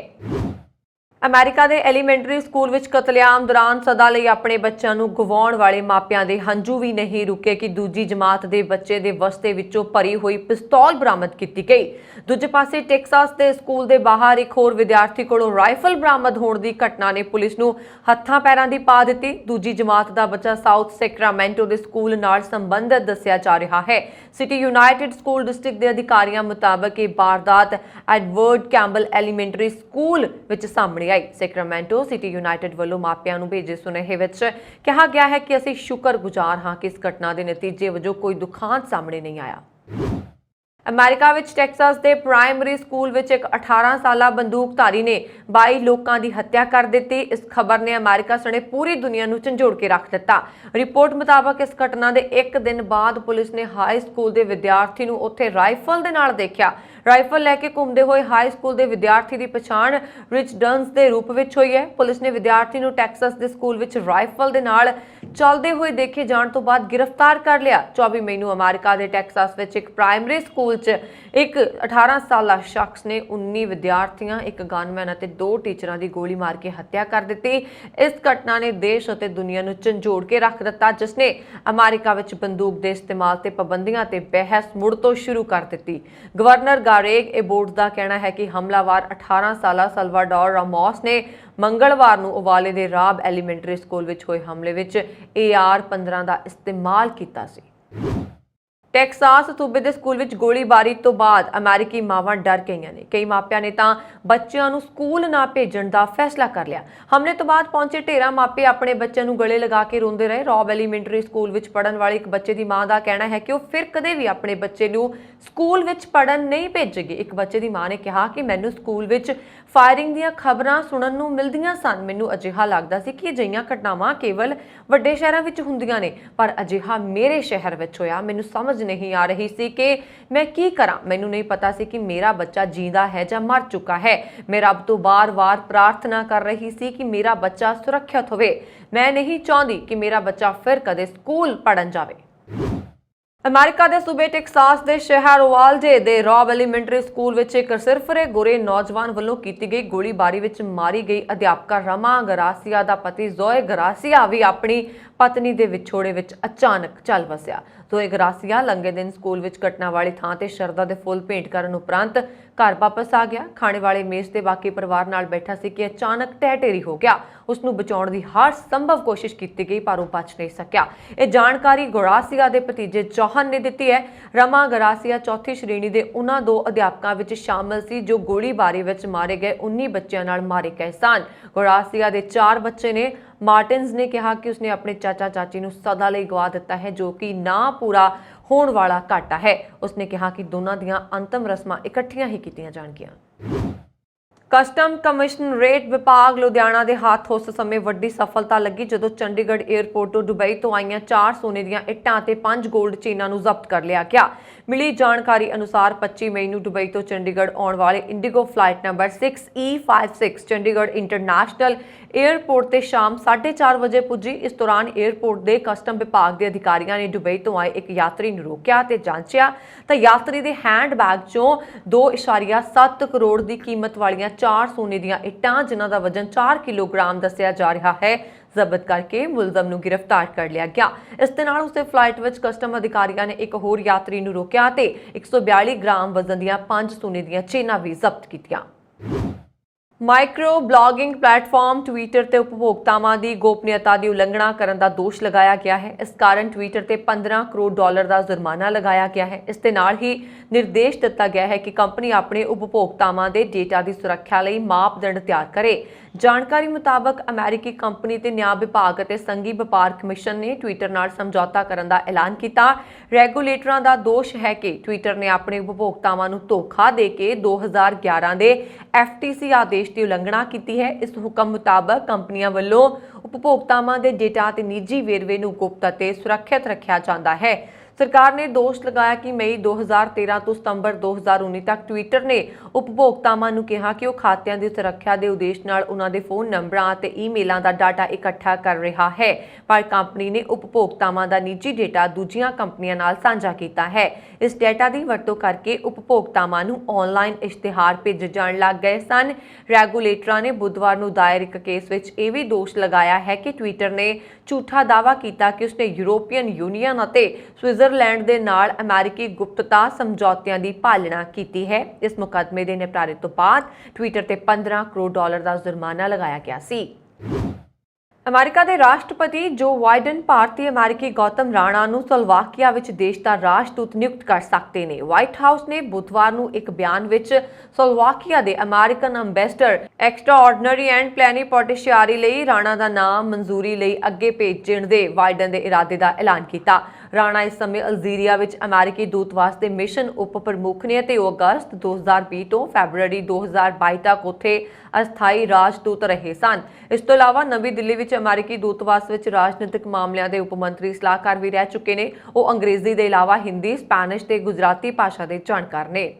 ਅਮਰੀਕਾ ਦੇ ਐਲੀਮੈਂਟਰੀ ਸਕੂਲ ਵਿੱਚ ਕਤਲੇਆਮ ਦੌਰਾਨ ਸਦਾ ਲਈ ਆਪਣੇ ਬੱਚਿਆਂ ਨੂੰ ਗਵਾਉਣ ਵਾਲੇ ਮਾਪਿਆਂ ਦੇ ਹੰਝੂ ਵੀ ਨਹੀਂ ਰੁਕੇ ਕਿ ਦੂਜੀ ਜਮਾਤ ਦੇ ਬੱਚੇ ਦੇ ਬਸਤੇ ਵਿੱਚੋਂ ਭਰੀ ਹੋਈ ਪਿਸਤੌਲ ਬਰਾਮਦ ਕੀਤੀ ਗਈ। ਦੂਜੇ ਪਾਸੇ ਟੈਕਸਾਸ ਦੇ ਸਕੂਲ ਦੇ ਬਾਹਰ ਇੱਕ ਹੋਰ ਵਿਦਿਆਰਥੀ ਕੋਲੋਂ ਰਾਈਫਲ ਬਰਾਮਦ ਹੋਣ ਦੀ ਘਟਨਾ ਨੇ ਪੁਲਿਸ ਨੂੰ ਹੱਥਾਂ ਪੈਰਾਂ ਦੀ ਪਾ ਦਿੱਤੀ। ਦੂਜੀ ਜਮਾਤ ਦਾ ਬੱਚਾ ਸਾਊਥ ਸੈਕਰਾਮੈਂਟੋ ਦੇ ਸਕੂਲ ਨਾਲ ਸੰਬੰਧਿਤ ਦੱਸਿਆ ਜਾ ਰਿਹਾ ਹੈ। ਸਿਟੀ ਯੂਨਾਈਟਿਡ ਸਕੂਲ ਡਿਸਟ੍ਰਿਕਟ ਦੇ ਅਧਿਕਾਰੀਆਂ ਮੁਤਾਬਕ ਇਹ ਵਾਰਦਾਤ ਐਡਵਰਡ ਕੈਂਪਬੈਲ ਐਲੀਮੈਂਟਰੀ ਸਕੂਲ ਵਿੱਚ ਸਾਹਮਣੇ ਆਈ। ਸੈਕਰਾਮੈਂਟੋ ਸਿਟੀ ਯੂਨਾਈਟਿਡ ਵੱਲੋਂ ਮਾਪਿਆਂ ਨੂੰ ਭੇਜੇ ਸੁਨੇਹੇ ਵਿੱਚ ਕਿਹਾ ਗਿਆ ਹੈ ਕਿ ਅਸੀਂ ਸ਼ੁਕਰਗੁਜ਼ਾਰ ਹਾਂ ਕਿ ਇਸ ਘਟਨਾ ਦੇ ਨਤੀਜੇ ਵਜੋਂ ਕੋਈ ਦੁਖਾਂਤ ਸਾਹਮਣੇ ਨਹੀਂ ਆਇਆ। ਅਮਰੀਕਾ ਵਿੱਚ ਟੈਕਸਾਸ ਦੇ ਪ੍ਰਾਇਮਰੀ ਸਕੂਲ ਵਿੱਚ ਇੱਕ 18 ਸਾਲਾ ਬੰਦੂਕਧਾਰੀ ਨੇ 22 ਲੋਕਾਂ ਦੀ ਹੱਤਿਆ ਕਰ ਦਿੱਤੀ। ਇਸ ਖਬਰ ਨੇ ਅਮਰੀਕਾ ਸਣੇ ਪੂਰੀ ਦੁਨੀਆ ਨੂੰ ਝੰਜੋੜ ਕੇ ਰੱਖ ਦਿੱਤਾ। ਰਿਪੋਰਟ ਮੁਤਾਬਕ ਇਸ ਘਟਨਾ ਦੇ ਇੱਕ ਦਿਨ ਬਾਅਦ ਪੁਲਿਸ ਨੇ ਹਾਈ ਸਕੂਲ ਦੇ ਵਿਦਿਆਰਥੀ ਨੂੰ ਉੱਥੇ ਰਾਈਫਲ ਦੇ ਨਾਲ ਦੇਖਿਆ। ਰਾਈਫਲ ਲੈ ਕੇ ਘੁੰਮਦੇ ਹੋਏ ਹਾਈ ਸਕੂਲ ਦੇ ਵਿਦਿਆਰਥੀ ਦੀ ਪਛਾਣ ਰਿਚ ਡਨਸ ਦੇ ਰੂਪ ਵਿੱਚ ਹੋਈ ਹੈ। ਪੁਲਿਸ ਨੇ ਵਿਦਿਆਰਥੀ ਨੂੰ ਟੈਕਸਾਸ ਦੇ ਸਕੂਲ ਵਿੱਚ ਰਾਈਫਲ ਦੇ ਨਾਲ ਚੱਲਦੇ ਹੋਏ ਦੇਖੇ ਜਾਣ ਤੋਂ ਬਾਅਦ ਗ੍ਰਿਫਤਾਰ ਕਰ ਲਿਆ। 24 ਮਈ ਨੂੰ ਅਮਰੀਕਾ ਦੇ ਟੈਕਸਾਸ ਵਿੱਚ ਇੱਕ ਪ੍ਰਾਇਮਰੀ ਸਕੂਲ 'ਚ ਇੱਕ 18 ਸਾਲਾ ਸ਼ਖਸ ਨੇ 19 ਵਿਦਿਆਰਥੀਆਂ, ਇੱਕ ਗਨਮੈਨ ਅਤੇ 2 ਟੀਚਰਾਂ ਦੀ ਗੋਲੀ ਮਾਰ ਕੇ ਹੱਤਿਆ ਕਰ ਦਿੱਤੀ। ਇਸ ਘਟਨਾ ਨੇ ਦੇਸ਼ ਅਤੇ ਦੁਨੀਆ ਨੂੰ ਝੰਜੋੜ ਕੇ ਰੱਖ ਦਿੱਤਾ, ਜਿਸ ਨੇ ਅਮਰੀਕਾ ਵਿੱਚ ਬੰਦੂਕ ਦੇ ਇਸਤੇਮਾਲ ਤੇ ਪਾਬੰਦੀਆਂ ਤੇ ਬਹਿਸ ਮੁੜ ਤੋਂ ਸ਼ੁਰੂ ਕਰ ਦਿੱਤੀ। ਗਵਰਨਰ ਗਾਰੇਗ ਏਬੋਰਡ ਦਾ ਕਹਿਣਾ ਹੈ ਕਿ ਹਮਲਾਵਰ 18 ਸਾਲਾ ਸਲਵਾਡੋਰ ਰਾਮੋਸ ਨੇ ਮੰਗਲਵਾਰ ਨੂੰ ਉਵਾਲੇ ਦੇ ਰਾਬ ਐਲੀਮੈਂਟਰੀ ਸਕੂਲ ਵਿੱਚ ਹੋਏ ਹਮਲੇ ਵਿੱਚ AR-15 ਦਾ ਇਸਤੇਮਾਲ ਕੀਤਾ ਸੀ। ਟੈਕਸਾਸ ਸੂਬੇ ਦੇ ਸਕੂਲ ਵਿੱਚ ਗੋਲੀਬਾਰੀ ਤੋਂ ਬਾਅਦ ਅਮਰੀਕੀ ਮਾਵਾਂ ਡਰ ਗਈਆਂ ਨੇ। ਕਈ ਮਾਪਿਆਂ ਨੇ ਤਾਂ ਬੱਚਿਆਂ ਨੂੰ ਸਕੂਲ ਨਾ ਭੇਜਣ ਦਾ ਫੈਸਲਾ ਕਰ ਲਿਆ। ਹਮਲੇ ਤੋਂ ਬਾਅਦ ਪਹੁੰਚੇ ਢੇਰਾਂ ਮਾਪੇ ਆਪਣੇ ਬੱਚਿਆਂ ਨੂੰ ਗਲੇ ਲਗਾ ਕੇ ਰੋਂਦੇ ਰਹੇ। ਰੌਬ ਐਲੀਮੈਂਟਰੀ ਸਕੂਲ ਵਿੱਚ ਪੜ੍ਹਨ ਵਾਲੀ ਇੱਕ ਬੱਚੇ ਦੀ ਮਾਂ ਦਾ ਕਹਿਣਾ ਹੈ ਕਿ ਉਹ ਫਿਰ ਕਦੇ ਵੀ ਆਪਣੇ ਬੱਚੇ ਨੂੰ ਸਕੂਲ ਵਿੱਚ ਪੜ੍ਹਨ ਨਹੀਂ ਭੇਜੇਗੀ। ਇੱਕ ਬੱਚੇ ਦੀ ਮਾਂ ਨੇ ਕਿਹਾ ਕਿ ਮੈਨੂੰ ਸਕੂਲ ਵਿੱਚ ਫਾਇਰਿੰਗ ਦੀਆਂ ਖਬਰਾਂ ਸੁਣਨ ਨੂੰ ਮਿਲਦੀਆਂ ਸਨ। ਮੈਨੂੰ ਅਜਿਹਾ ਲੱਗਦਾ ਸੀ ਕਿ ਅਜਿਹੀਆਂ ਘਟਨਾਵਾਂ ਕੇਵਲ ਵੱਡੇ ਸ਼ਹਿਰਾਂ ਵਿੱਚ ਹੁੰਦੀਆਂ ਨੇ, ਪਰ ਅਜਿਹਾ ਮੇਰੇ ਸ਼ਹਿਰ ਵਿੱਚ ਹੋਇਆ। ਮੈਨੂੰ ਸਮਝ ਨਹੀਂ ਆ ਰਹੀ ਸੀ ਕਿ ਮੈਂ ਕੀ ਕਰਾਂ। ਮੈਨੂੰ ਨਹੀਂ ਪਤਾ ਸੀ ਕਿ ਮੇਰਾ ਬੱਚਾ ਜਿੰਦਾ ਹੈ ਜਾਂ ਮਰ ਚੁੱਕਾ ਹੈ। ਮੈਂ ਰੱਬ ਤੋਂ ਬਾਰ-ਬਾਰ ਪ੍ਰਾਰਥਨਾ ਕਰ ਰਹੀ ਸੀ ਕਿ ਮੇਰਾ ਬੱਚਾ ਸੁਰੱਖਿਅਤ ਹੋਵੇ। ਮੈਂ ਨਹੀਂ ਚਾਹੁੰਦੀ ਕਿ ਮੇਰਾ ਬੱਚਾ ਫਿਰ ਕਦੇ ਸਕੂਲ ਪੜ੍ਹਨ ਜਾਵੇ। ਅਮਰੀਕਾ ਦੇ ਸੂਬੇ ਟੈਕਸਾਸ ਦੇ ਸ਼ਹਿਰ ਉਵਾਲਡੇ ਦੇ ਰੌਬ ਐਲੀਮੈਂਟਰੀ ਸਕੂਲ ਵਿੱਚ ਇੱਕ ਸਿਰਫਰੇ ਗੋਰੇ ਨੌਜਵਾਨ ਵੱਲੋਂ ਕੀਤੀ ਗਈ ਗੋਲੀਬਾਰੀ ਵਿੱਚ ਮਾਰੀ ਗਈ ਅਧਿਆਪਕਾ ਰਮਾ ਗਰਾਸੀਆ ਦਾ ਪਤੀ ਜ਼ੋਏ ਗਰਾਸੀਆ ਵੀ ਆਪਣੀ ਪਤਨੀ ਦੇ ਵਿਛੋੜੇ ਵਿੱਚ ਅਚਾਨਕ ਚੱਲ ਵਸਿਆ। ਦੋਏ ਗਰਾਸੀਆ ਲੰਘੇ ਦਿਨ ਸਕੂਲ ਵਿੱਚ ਘਟਨਾ ਵਾਲੀ ਥਾਂ ਤੇ ਸ਼ਰਧਾ ਦੇ ਫੁੱਲ ਭੇਂਟ ਕਰਨ ਉਪਰੰਤ ਘਰ ਵਾਪਸ ਆ ਗਿਆ। ਖਾਣੇ ਵਾਲੇ ਮੇਜ਼ ਤੇ ਬਾਕੀ ਪਰਿਵਾਰ ਨਾਲ ਬੈਠਾ ਸੀ ਕਿ ਅਚਾਨਕ ਢਹਿ-ਢੇਰੀ ਹੋ ਗਿਆ। ਉਸ ਨੂੰ ਬਚਾਉਣ ਦੀ ਹਰ ਸੰਭਵ ਕੋਸ਼ਿਸ਼ ਕੀਤੀ ਗਈ ਪਰ ਉਹ ਬਚ ਨਹੀਂ ਸਕਿਆ। ਇਹ ਜਾਣਕਾਰੀ ਗਰਾਸੀਆ ਦੇ ਭਤੀਜੇ ਜੌਹਨ ਨੇ ਦਿੱਤੀ ਹੈ। रमा ਗਰਾਸੀਆ ਚੌਥੀ ਸ਼੍ਰੇਣੀ ਦੇ ਉਹਨਾਂ 2 ਅਧਿਆਪਕਾਂ ਵਿੱਚ ਸ਼ਾਮਲ ਸੀ ਜੋ ਗੋਲੀਬਾਰੀ ਵਿੱਚ ਮਾਰੇ ਗਏ 19 ਬੱਚਿਆਂ ਨਾਲ ਮਾਰੇ ਗਏ ਸਨ। ਗਰਾਸੀਆ ਦੇ 4 ਬੱਚੇ ਨੇ। ਮਾਰਟਿਨਸ ਨੇ ਕਿਹਾ ਕਿ ਉਸਨੇ ਆਪਣੇ ਚਾਚਾ ਚਾਚੀ ਨੂੰ ਸਦਾ ਲਈ ਗਵਾ ਦਿੱਤਾ ਹੈ, ਜੋ ਕਿ ਨਾ ਪੂਰਾ ਹੋਣ ਵਾਲਾ ਘਾਟਾ ਹੈ। ਉਸਨੇ ਕਿਹਾ ਕਿ ਦੋਨਾਂ ਦੀਆਂ ਅੰਤਮ ਰਸਮਾਂ ਇਕੱਠੀਆਂ ਹੀ ਕੀਤੀਆਂ ਜਾਣਗੀਆਂ। ਕਸਟਮ ਕਮਿਸ਼ਨਰੇਟ ਵਿਭਾਗ ਲੁਧਿਆਣਾ ਦੇ ਹੱਥ ਉਸ ਸਮੇਂ ਵੱਡੀ ਸਫਲਤਾ ਲੱਗੀ ਜਦੋਂ ਚੰਡੀਗੜ੍ਹ 에ਅਰਪੋਰਟ ਤੋਂ ਦੁਬਈ ਤੋਂ ਆਈਆਂ 4 ਸੋਨੇ ਦੀਆਂ ਇੱਟਾਂ ਅਤੇ 5 골ਡ ਚੇਨਾਂ ਨੂੰ ਜ਼ਬਤ ਕਰ ਲਿਆ ਗਿਆ। ਮਿਲੀ ਜਾਣਕਾਰੀ ਅਨੁਸਾਰ 25 ਮਈ ਨੂੰ ਦੁਬਈ ਤੋਂ ਚੰਡੀਗੜ੍ਹ ਆਉਣ ਵਾਲੇ IndiGo flight number 6E56 Chandigarh international airport ਤੇ ਸ਼ਾਮ 4:30 ਵਜੇ ਪੁੱਜੀ। ਇਸ ਦੌਰਾਨ 에ਅਰਪੋਰਟ ਦੇ ਕਸਟਮ ਵਿਭਾਗ ਦੇ ਅਧਿਕਾਰੀਆਂ ਨੇ ਦੁਬਈ ਤੋਂ ਆਏ ਇੱਕ ਯਾਤਰੀ ਨੂੰ ਰੋਕਿਆ ਤੇ ਜਾਂਚਿਆ ਤਾਂ ਯਾਤਰੀ ਦੇ ਹੈਂਡਬੈਗ ਚੋਂ 2.7 ਕਰੋੜ ਦੀ ਕੀਮਤ ਵਾਲੀਆਂ 4 ਸੋਨੇ ਦੀਆਂ ਇੱਟਾਂ, ਜਿਨ੍ਹਾਂ ਦਾ ਵਜ਼ਨ 4 ਕਿਲੋਗ੍ਰਾਮ ਦੱਸਿਆ ਜਾ ਰਿਹਾ ਹੈ, ਜ਼ਬਤ ਕਰਕੇ ਮੁਲਜ਼ਮ ਨੂੰ ਗ੍ਰਿਫਤਾਰ ਕਰ ਲਿਆ ਗਿਆ। ਇਸ ਦੇ ਨਾਲ ਉਸੇ ਫਲਾਈਟ ਵਿੱਚ ਕਸਟਮ ਅਧਿਕਾਰੀਆਂ ਨੇ ਇੱਕ ਹੋਰ ਯਾਤਰੀ ਨੂੰ ਰੋਕਿਆ ਤੇ 142 ਗ੍ਰਾਮ ਵਜ਼ਨ ਦੀਆਂ 5 ਸੋਨੇ ਦੀਆਂ ਚੇਨਾਂ ਵੀ ਜ਼ਬਤ ਕੀਤੀਆਂ। ਮਾਈਕਰੋ ਬਲੌਗਿੰਗ ਪਲੇਟਫਾਰਮ ਟਵਿੱਟਰ ਤੇ ਉਪਭੋਗਤਾਵਾਂ ਦੀ ਗੋਪਨੀਯਤਾ ਦੀ ਉਲੰਘਣਾ ਕਰਨ ਦਾ ਦੋਸ਼ ਲਗਾਇਆ ਗਿਆ ਹੈ। ਇਸ ਕਾਰਨ ਟਵਿੱਟਰ ਤੇ $15 ਕਰੋੜ ਦਾ ਜੁਰਮਾਨਾ ਲਗਾਇਆ ਗਿਆ ਹੈ। ਇਸ ਦੇ ਨਾਲ ਹੀ ਨਿਰਦੇਸ਼ ਦਿੱਤਾ ਗਿਆ ਹੈ ਕਿ ਕੰਪਨੀ ਆਪਣੇ ਉਪਭੋਗਤਾਵਾਂ ਦੇ ਡੇਟਾ ਦੀ ਸੁਰੱਖਿਆ ਲਈ ਮਾਪਦੰਡ ਤਿਆਰ ਕਰੇ। ਜਾਣਕਾਰੀ ਮੁਤਾਬਕ ਅਮਰੀਕੀ ਕੰਪਨੀ ਤੇ ਨਿਆਂ ਵਿਭਾਗ ਅਤੇ ਸੰਘੀ ਵਪਾਰ ਕਮਿਸ਼ਨ ਨੇ ਟਵਿੱਟਰ ਨਾਲ ਸਮਝੌਤਾ ਕਰਨ ਦਾ ਐਲਾਨ ਕੀਤਾ। ਰੈਗੂਲੇਟਰਾਂ ਦਾ ਦੋਸ਼ ਹੈ ਕਿ ਟਵਿੱਟਰ ਨੇ ਆਪਣੇ ਉਪਭੋਗਤਾਵਾਂ ਨੂੰ ਧੋਖਾ ਦੇ ਕੇ 2011 ਦੇ FTC ਆਦੇਸ਼ ਦੀ ਉਲੰਘਣਾ ਕੀਤੀ ਹੈ। ਇਸ ਹੁਕਮ ਮੁਤਾਬਕ ਕੰਪਨੀਆਂ ਵੱਲੋਂ ਉਪਭੋਗਤਾਵਾਂ ਦੇ ਡੇਟਾ ਤੇ ਨਿੱਜੀ ਵੇਰਵੇ ਨੂੰ ਗੁਪਤ ਅਤੇ ਸੁਰੱਖਿਅਤ ਰੱਖਿਆ ਜਾਂਦਾ ਹੈ। ਸਰਕਾਰ ਨੇ ਦੋਸ਼ ਲਗਾਇਆ ਕਿ ਮਈ 2013 ਤੋਂ ਸਤੰਬਰ 2019 ਤੱਕ ਟਵਿੱਟਰ ਨੇ ਉਪਭੋਗਤਾਵਾਂ ਨੂੰ ਕਿਹਾ ਕਿ ਉਹ ਖਾਤਿਆਂ ਦੀ ਸੁਰੱਖਿਆ ਦੇ ਉਦੇਸ਼ ਨਾਲ ਉਹਨਾਂ ਦੇ ਫੋਨ ਨੰਬਰਾਂ ਅਤੇ ਈਮੇਲਾਂ ਦਾ ਡਾਟਾ ਇਕੱਠਾ ਕਰ ਰਿਹਾ ਹੈ, ਪਰ ਕੰਪਨੀ ਨੇ ਉਪਭੋਗਤਾਵਾਂ ਦਾ ਨਿੱਜੀ ਡੇਟਾ ਦੂਜੀਆਂ ਕੰਪਨੀਆਂ ਨਾਲ ਸਾਂਝਾ ਕੀਤਾ ਹੈ। ਇਸ ਡੇਟਾ ਦੀ ਵਰਤੋਂ ਕਰਕੇ ਉਪਭੋਗਤਾਵਾਂ ਨੂੰ ਆਨਲਾਈਨ ਇਸ਼ਤਿਹਾਰ ਭੇਜੇ ਜਾਣ ਲੱਗ ਗਏ ਸਨ। ਰੈਗੂਲੇਟਰਾਂ ਨੇ ਬੁੱਧਵਾਰ ਨੂੰ ਦਾਇਰ ਇੱਕ ਕੇਸ ਵਿੱਚ ਇਹ ਵੀ ਦੋਸ਼ ਲਗਾਇਆ ਹੈ ਕਿ ਟਵਿੱਟਰ ਨੇ ਝੂਠਾ ਦਾਅਵਾ ਕੀਤਾ ਕਿ ਉਸਨੇ ਯੂਰੋਪੀਅਨ ਯੂਨੀਅਨ ਅਤੇ ਸਵਿਟਜ਼ਰਲੈਂਡ ਦੇ ਨਾਲ ਅਮਰੀਕੀ ਗੁਪਤਤਾ ਸਮਝੌਤਿਆਂ ਦੀ ਪਾਲਣਾ ਕੀਤੀ ਹੈ। ਇਸ ਮੁਕੱਦਮੇ ਦੇ ਨਿਪਟਾਰੇ ਤੋਂ ਬਾਅਦ ਟਵਿੱਟਰ ਤੇ $15 ਕਰੋੜ ਦਾ ਜੁਰਮਾਨਾ ਲਗਾਇਆ ਗਿਆ ਸੀ। ਅਮਰੀਕਾ ਦੇ ਰਾਸ਼ਟਰਪਤੀ ਜੋ ਬਾਈਡਨ ਭਾਰਤੀ ਅਮਰੀਕੀ ਗੌਤਮ ਰਾਣਾ ਨੂੰ ਸਲੋਵਾਕੀਆ ਵਿੱਚ ਦੇਸ਼ ਦਾ ਰਾਜਦੂਤ ਨਿਯੁਕਤ ਕਰ ਸਕਦੇ ਨੇ। ਵਾਈਟ ਹਾਊਸ ਨੇ ਬੁੱਧਵਾਰ ਨੂੰ ਇੱਕ ਬਿਆਨ ਵਿੱਚ ਸਲੋਵਾਕੀਆ ਦੇ ਅਮਰੀਕਨ ਅੰਬੈਸਡਰ ਐਕਸਟਰਾਆਰਡੀਨਰੀ ਐਂਡ ਪਲੈਨੀਪੋਟੈਂਸ਼ੀਆਰੀ ਲਈ ਰਾਣਾ ਦਾ ਨਾਮ ਮਨਜ਼ੂਰੀ ਲਈ ਅੱਗੇ ਭੇਜਣ ਦੇ ਬਾਈਡਨ ਦੇ ਇਰਾਦੇ ਦਾ ਐਲਾਨ ਕੀਤਾ। ਰਾਣਾ ਇਸ ਸਮੇਂ ਅਲਜੀਰੀਆ ਵਿੱਚ ਅਮਰੀਕੀ ਦੂਤਵਾਸ ਦੇ ਮਿਸ਼ਨ ਉਪ ਪ੍ਰਮੁੱਖ ਨੇ ਤੇ ਉਹ ਅਗਸਤ 2020 ਤੋਂ ਫੈਬਰੂਅਰੀ 2022 ਤੱਕ ਉੱਥੇ ਅਸਥਾਈ ਰਾਜਦੂਤ ਰਹੇ ਸਨ। ਇਸ ਤੋਂ ਇਲਾਵਾ ਨਵੀਂ ਦਿੱਲੀ ਵਿੱਚ ਅਮਰੀਕੀ ਦੂਤਵਾਸ ਵਿੱਚ ਰਾਜਨੀਤਿਕ ਮਾਮਲਿਆਂ ਦੇ ਉਪ ਮੰਤਰੀ ਸਲਾਹਕਾਰ ਵੀ ਰਹਿ ਚੁੱਕੇ ਨੇ। ਉਹ ਅੰਗਰੇਜ਼ੀ ਦੇ ਇਲਾਵਾ ਹਿੰਦੀ, ਸਪੈਨਿਸ਼ ਤੇ ਗੁਜਰਾਤੀ ਭਾਸ਼ਾ ਦੇ ਜਾਣਕਾਰ ਨੇ।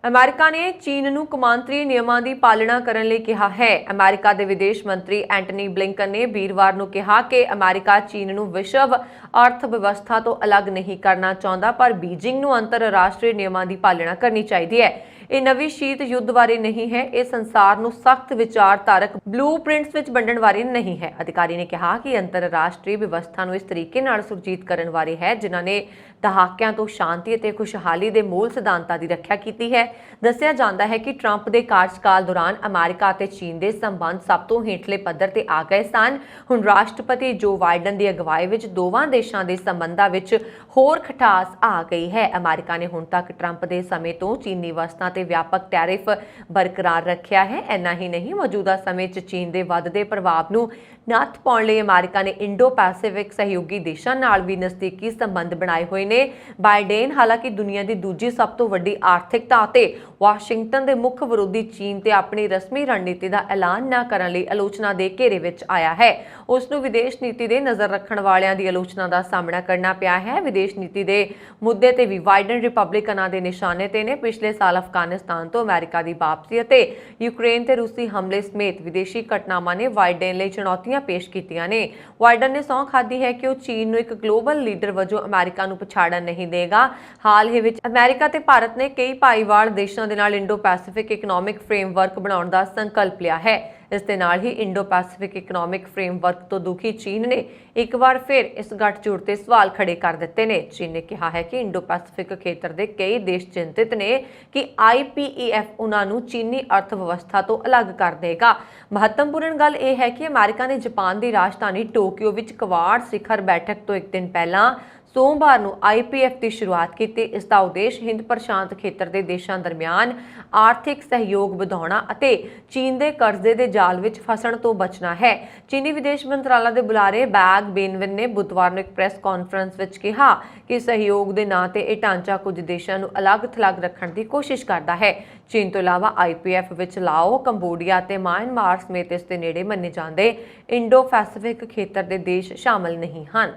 ਅਮਰੀਕਾ ਨੇ ਚੀਨ ਨੂੰ ਕੌਮਾਂਤਰੀ ਨਿਯਮਾਂ ਦੀ ਪਾਲਣਾ ਕਰਨ ਲਈ ਕਿਹਾ ਹੈ। ਅਮਰੀਕਾ ਦੇ ਵਿਦੇਸ਼ ਮੰਤਰੀ ਐਂਟਨੀ ਬਲਿੰਕਨ ਨੇ ਵੀਰਵਾਰ ਨੂੰ ਕਿਹਾ ਕਿ ਅਮਰੀਕਾ ਚੀਨ ਨੂੰ ਵਿਸ਼ਵ ਅਰਥ ਵਿਵਸਥਾ ਤੋਂ ਅਲੱਗ ਨਹੀਂ ਕਰਨਾ ਚਾਹੁੰਦਾ, ਪਰ ਬੀਜਿੰਗ ਨੂੰ ਅੰਤਰਰਾਸ਼ਟਰੀ ਨਿਯਮਾਂ ਦੀ ਪਾਲਣਾ ਕਰਨੀ ਚਾਹੀਦੀ ਹੈ। ਇਹ ਨਵੀਂ ਸ਼ੀਤ ਯੁੱਧ ਬਾਰੇ ਨਹੀਂ ਹੈ, ਇਹ ਸੰਸਾਰ ਨੂੰ ਸਖਤ ਵਿਚਾਰਧਾਰਕ ਬਲੂਪ੍ਰਿੰਟਸ ਵਿੱਚ ਵੰਡਣ ਬਾਰੇ ਨਹੀਂ ਹੈ। ਅਧਿਕਾਰੀ ਨੇ ਕਿਹਾ ਕਿ ਅੰਤਰਰਾਸ਼ਟਰੀ ਵਿਵਸਥਾ ਨੂੰ ਇਸ ਤਰੀਕੇ ਨਾਲ ਸੁਰਜੀਤ ਕਰਨ ਬਾਰੇ ਹੈ ਜਿਨ੍ਹਾਂ ਨੇ ਦਹਾਕਿਆਂ ਤੋਂ ਸ਼ਾਂਤੀ ਅਤੇ ਖੁਸ਼ਹਾਲੀ ਦੇ ਮੂਲ ਸਿਧਾਂਤਾਂ ਦੀ ਰੱਖਿਆ ਕੀਤੀ ਹੈ। ਦੱਸਿਆ ਜਾਂਦਾ ਹੈ ਕਿ ਟਰੰਪ ਦੇ ਕਾਰਜਕਾਲ ਦੌਰਾਨ ਅਮਰੀਕਾ ਅਤੇ ਚੀਨ ਦੇ ਸੰਬੰਧ ਸਭ ਤੋਂ ਹੇਠਲੇ ਪੱਧਰ ਤੇ ਆ ਗਏ ਸਨ। ਹੁਣ ਰਾਸ਼ਟਰਪਤੀ ਜੋ ਬਾਈਡਨ ਦੀ ਅਗਵਾਈ ਵਿੱਚ ਦੋਵਾਂ ਦੇਸ਼ਾਂ ਦੇ ਸੰਬੰਧਾਂ ਵਿੱਚ ਹੋਰ ਖਟਾਸ ਆ ਗਈ ਹੈ। ਅਮਰੀਕਾ ਨੇ ਹੁਣ ਤੱਕ ਟਰੰਪ ਦੇ ਸਮੇਂ ਤੋਂ ਚੀਨੀ ਵਸਤਾਂ ਤੇ ਵਿਆਪਕ ਟੈਰਿਫ ਬਰਕਰਾਰ ਰੱਖਿਆ ਹੈ। ਇੰਨਾ ਹੀ ਨਹੀਂ, ਮੌਜੂਦਾ ਸਮੇਂ 'ਚ ਚੀਨ ਦੇ ਵੱਧਦੇ ਪ੍ਰਭਾਵ ਨੂੰ ਨੱਥ ਪਾਉਣ ਲਈ ਅਮਰੀਕਾ ਨੇ ਇੰਡੋ ਪੈਸੀਫਿਕ ਸਹਿਯੋਗੀ ਦੇਸ਼ਾਂ ਨਾਲ ਵੀ ਨਜ਼ਦੀਕੀ ਸੰਬੰਧ ਬਣਾਏ ਹੋਏ ਨੇ। ਬਾਈਡਨ ਹਾਲਾਂਕਿ ਦੁਨੀਆ ਦੀ ਦੂਜੀ ਸਭ ਤੋਂ ਵੱਡੀ ਆਰਥਿਕਤਾ ਅਤੇ ਵਾਸ਼ਿੰਗਟਨ ਦੇ ਮੁੱਖ ਵਿਰੋਧੀ ਚੀਨ ਤੇ ਆਪਣੀ ਰਸਮੀ ਰਣਨੀਤੀ ਦਾ ਐਲਾਨ ਨਾ ਕਰਨ ਲਈ ਆਲੋਚਨਾ ਦੇ ਘੇਰੇ ਵਿੱਚ ਆਇਆ ਹੈ। ਉਸ ਨੂੰ ਵਿਦੇਸ਼ ਨੀਤੀ ਦੇ ਨਜ਼ਰ ਰੱਖਣ ਵਾਲਿਆਂ ਦੀ ਆਲੋਚਨਾ ਦਾ ਸਾਹਮਣਾ ਕਰਨਾ ਪਿਆ ਹੈ। ਵਿਦੇਸ਼ ਨੀਤੀ ਦੇ ਮੁੱਦੇ ਤੇ ਵੀ ਬਾਈਡਨ ਰਿਪਬਲਿਕਨਾਂ ਦੇ ਨਿਸ਼ਾਨੇ ਤੇ ਨੇ। ਪਿਛਲੇ ਸਾਲ ਅਫਗਾਨਿਸਤਾਨ ਤੋਂ ਅਮਰੀਕਾ ਦੀ ਵਾਪਸੀ ਅਤੇ ਯੂਕਰੇਨ ਤੇ ਰੂਸੀ ਹਮਲੇ ਸਮੇਤ ਵਿਦੇਸ਼ੀ ਘਟਨਾਵਾਂ ਨੇ ਬਾਈਡਨ ਲਈ ਚੁਣੌਤੀਆਂ ਪੇਸ਼ ਕੀਤੀਆਂ ਨੇ। ਬਾਈਡਨ ਨੇ ਸਹੁੰ ਖਾਧੀ ਹੈ ਕਿ ਉਹ ਚੀਨ ਨੂੰ ਇੱਕ ਗਲੋਬਲ ਲੀਡਰ ਵਜੋਂ ਅਮਰੀਕਾ ਨੂੰ ਪਛਾੜਨ ਨਹੀਂ ਦੇਗਾ। ਹਾਲ ਹੀ ਵਿੱਚ ਅਮਰੀਕਾ ਤੇ ਭਾਰਤ ਨੇ ਕਈ ਭਾਈਵਾਲ ਦੇਸ਼ਾਂ ਦੇ ਨਾਲ ਇੰਡੋ ਪੈਸੀਫਿਕ ਇਕਨੋਮਿਕ ਫਰੇਮਵਰਕ ਬਣਾਉਣ ਦਾ ਸੰਕਲਪ ਲਿਆ ਹੈ। ਇਸ ਦੇ ਨਾਲ ਹੀ ਇੰਡੋ ਪੈਸੀਫਿਕ ਇਕਨੋਮਿਕ ਫਰੇਮਵਰਕ ਤੋਂ ਦੁਖੀ ਚੀਨ ਨੇ ਇੱਕ ਵਾਰ ਫਿਰ ਇਸ ਗੱਠਜੋੜ ਤੇ ਸਵਾਲ ਖੜੇ ਕਰ ਦਿੱਤੇ ਨੇ। ਚੀਨ ਨੇ ਕਿਹਾ ਹੈ ਕਿ ਇੰਡੋ ਪੈਸੀਫਿਕ ਖੇਤਰ ਦੇ ਕਈ ਦੇਸ਼ ਚਿੰਤਿਤ ਨੇ ਕਿ IPEF ਉਹਨਾਂ ਨੂੰ ਚੀਨੀ ਅਰਥ ਵਿਵਸਥਾ ਤੋਂ ਅਲੱਗ ਕਰ ਦੇਗਾ। ਮਹੱਤਵਪੂਰਨ ਗੱਲ ਇਹ ਹੈ ਕਿ ਅਮਰੀਕਾ ਨੇ ਜਾਪਾਨ ਦੀ ਰਾਜਧਾਨੀ ਟੋਕੀਓ ਵਿੱਚ ਕੁਆਡ ਸਿਖਰ ਬੈਠਕ ਤੋਂ ਇੱਕ ਦਿਨ ਪਹਿਲਾਂ सोमवार ਨੂੰ IPF ਦੀ ਸ਼ੁਰੂਆਤ ਕੀਤੀ। ਇਸ ਦਾ ਉਦੇਸ਼ ਹਿੰਦ ਪ੍ਰਸ਼ਾਂਤ ਖੇਤਰ ਦੇ ਦੇਸ਼ਾਂ ਦਰਮਿਆਨ ਆਰਥਿਕ ਸਹਿਯੋਗ ਵਧਾਉਣਾ ਅਤੇ ਚੀਨ ਦੇ ਕਰਜ਼ੇ ਦੇ ਜਾਲ ਵਿੱਚ ਫਸਣ ਤੋਂ ਬਚਣਾ ਹੈ। ਚੀਨੀ ਵਿਦੇਸ਼ ਮੰਤਰਾਲਾ ਦੇ ਬੁਲਾਰੇ ਬੈਗ ਬੇਨਵਿਨ ਨੇ ਬੁੱਧਵਾਰ ਨੂੰ ਇੱਕ ਪ੍ਰੈਸ ਕਾਨਫਰੰਸ ਵਿੱਚ ਕਿਹਾ ਕਿ ਸਹਿਯੋਗ ਦੇ ਨਾਂ ਤੇ ਇਹ ਢਾਂਚਾ ਕੁਝ ਦੇਸ਼ਾਂ ਨੂੰ ਅਲੱਗ-ਥਲੱਗ ਰੱਖਣ ਦੀ ਕੋਸ਼ਿਸ਼ ਕਰਦਾ ਹੈ। ਚੀਨ ਤੋਂ ਇਲਾਵਾ IPF ਵਿੱਚ ਲਾਓ, ਕੰਬੋਡੀਆ ਤੇ ਮਿਆਂਮਾਰ ਸਮੇਤ ਇਸ ਦੇ ਨੇੜੇ ਮੰਨੇ ਜਾਂਦੇ ਇੰਡੋ ਪੈਸੀਫਿਕ ਖੇਤਰ ਦੇ ਦੇਸ਼ ਸ਼ਾਮਲ ਨਹੀਂ ਹਨ।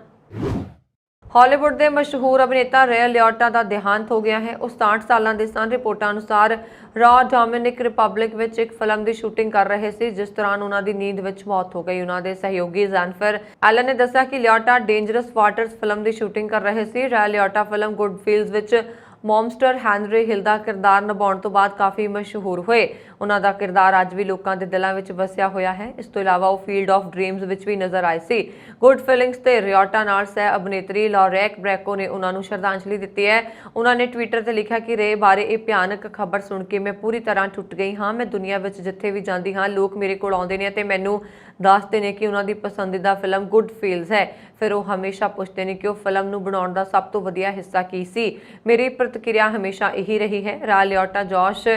ਹਾਲੀਵੁੱਡ ਦੇ ਮਸ਼ਹੂਰ ਅਭਿਨੇਤਾ ਰੇ ਲਿਓਟਾ ਦਾ ਦੇਹਾਂਤ ਹੋ ਗਿਆ ਹੈ। ਉਹ 67 ਸਾਲਾਂ ਦੇ ਸਨ। ਰਿਪੋਰਟਾਂ ਅਨੁਸਾਰ ਡੋਮਿਨਿਕ ਰਿਪਬਲਿਕ ਵਿੱਚ ਇੱਕ ਫਿਲਮ ਦੀ ਸ਼ੂਟਿੰਗ ਕਰ ਰਹੇ ਸੀ, ਜਿਸ ਦੌਰਾਨ ਉਹਨਾਂ ਦੀ ਨੀਂਦ ਵਿੱਚ ਮੌਤ ਹੋ ਗਈ। ਉਹਨਾਂ ਦੇ ਸਹਿਯੋਗੀ ਜੈਨਫਰ ਐਲਨ ਨੇ ਦੱਸਿਆ ਕਿ ਲਿਓਟਾ ਡੇਂਜਰਸ ਵਾਟਰਸ ਫਿਲਮ ਦੀ ਸ਼ੂਟਿੰਗ ਕਰ ਰਹੇ ਸੀ। ਰੇ ਲਿਓਟਾ ਫਿਲਮ ਗੁੱਡਫੀਲਜ਼ ਵਿੱਚ ਮੌਮਸਟਰ ਹੈਨਰੀ ਹਿਲ ਦਾ ਕਿਰਦਾਰ ਨਿਭਾਉਣ ਤੋਂ ਬਾਅਦ ਕਾਫੀ ਮਸ਼ਹੂਰ ਹੋਏ। ਉਹਨਾਂ ਦਾ ਕਿਰਦਾਰ ਅੱਜ ਵੀ ਲੋਕਾਂ ਦੇ ਦਿਲਾਂ ਵਿੱਚ ਵਸਿਆ ਹੋਇਆ ਹੈ। ਇਸ ਤੋਂ ਇਲਾਵਾ ਉਹ ਫੀਲਡ ਆਫ ਡ੍ਰੀਮਜ਼ ਵਿੱਚ ਵੀ ਨਜ਼ਰ ਆਏ ਸੀ। ਗੁੱਡ ਫੀਲਿੰਗਸ ਤੇ ਰਿਓਟਾ ਨਾਲ ਸਹਿ ਅਭਿਨੇਤਰੀ ਲੌਰੈਕ ਬ੍ਰੈਕੋ ਨੇ ਉਹਨਾਂ ਨੂੰ ਸ਼ਰਧਾਂਜਲੀ ਦਿੱਤੀ ਹੈ। ਉਹਨਾਂ ਨੇ ਟਵਿੱਟਰ ਤੇ ਲਿਖਿਆ ਕਿ ਰੇ ਬਾਰੇ ਇਹ ਭਿਆਨਕ ਖਬਰ ਸੁਣ ਕੇ ਮੈਂ ਪੂਰੀ ਤਰ੍ਹਾਂ ਟੁੱਟ ਗਈ ਹਾਂ। ਮੈਂ ਦੁਨੀਆ ਵਿੱਚ ਜਿੱਥੇ ਵੀ ਜਾਂਦੀ ਹਾਂ, ਲੋਕ ਮੇਰੇ ਕੋਲ ਆਉਂਦੇ ਨੇ ਅਤੇ ਮੈਨੂੰ ਦੱਸਦੇ ਨੇ ਕਿ ਉਹਨਾਂ ਦੀ ਪਸੰਦੀਦਾ ਫਿਲਮ ਗੁੱਡ ਫੀਲਜ਼ ਹੈ। ਫਿਰ ਉਹ ਹਮੇਸ਼ਾ ਪੁੱਛਦੇ ਨੇ ਕਿ ਉਹ ਫਿਲਮ ਨੂੰ ਬਣਾਉਣ ਦਾ ਸਭ ਤੋਂ ਵਧੀਆ ਹਿੱਸਾ ਕੀ ਸੀ। ਮੇਰੀ ਪ੍ਰਤੀਕਿਰਿਆ ਹਮੇਸ਼ਾ ਇਹੀ ਰਹੀ ਹੈ। ਰੇ ਲਿਓਟਾ ਜੋਸ਼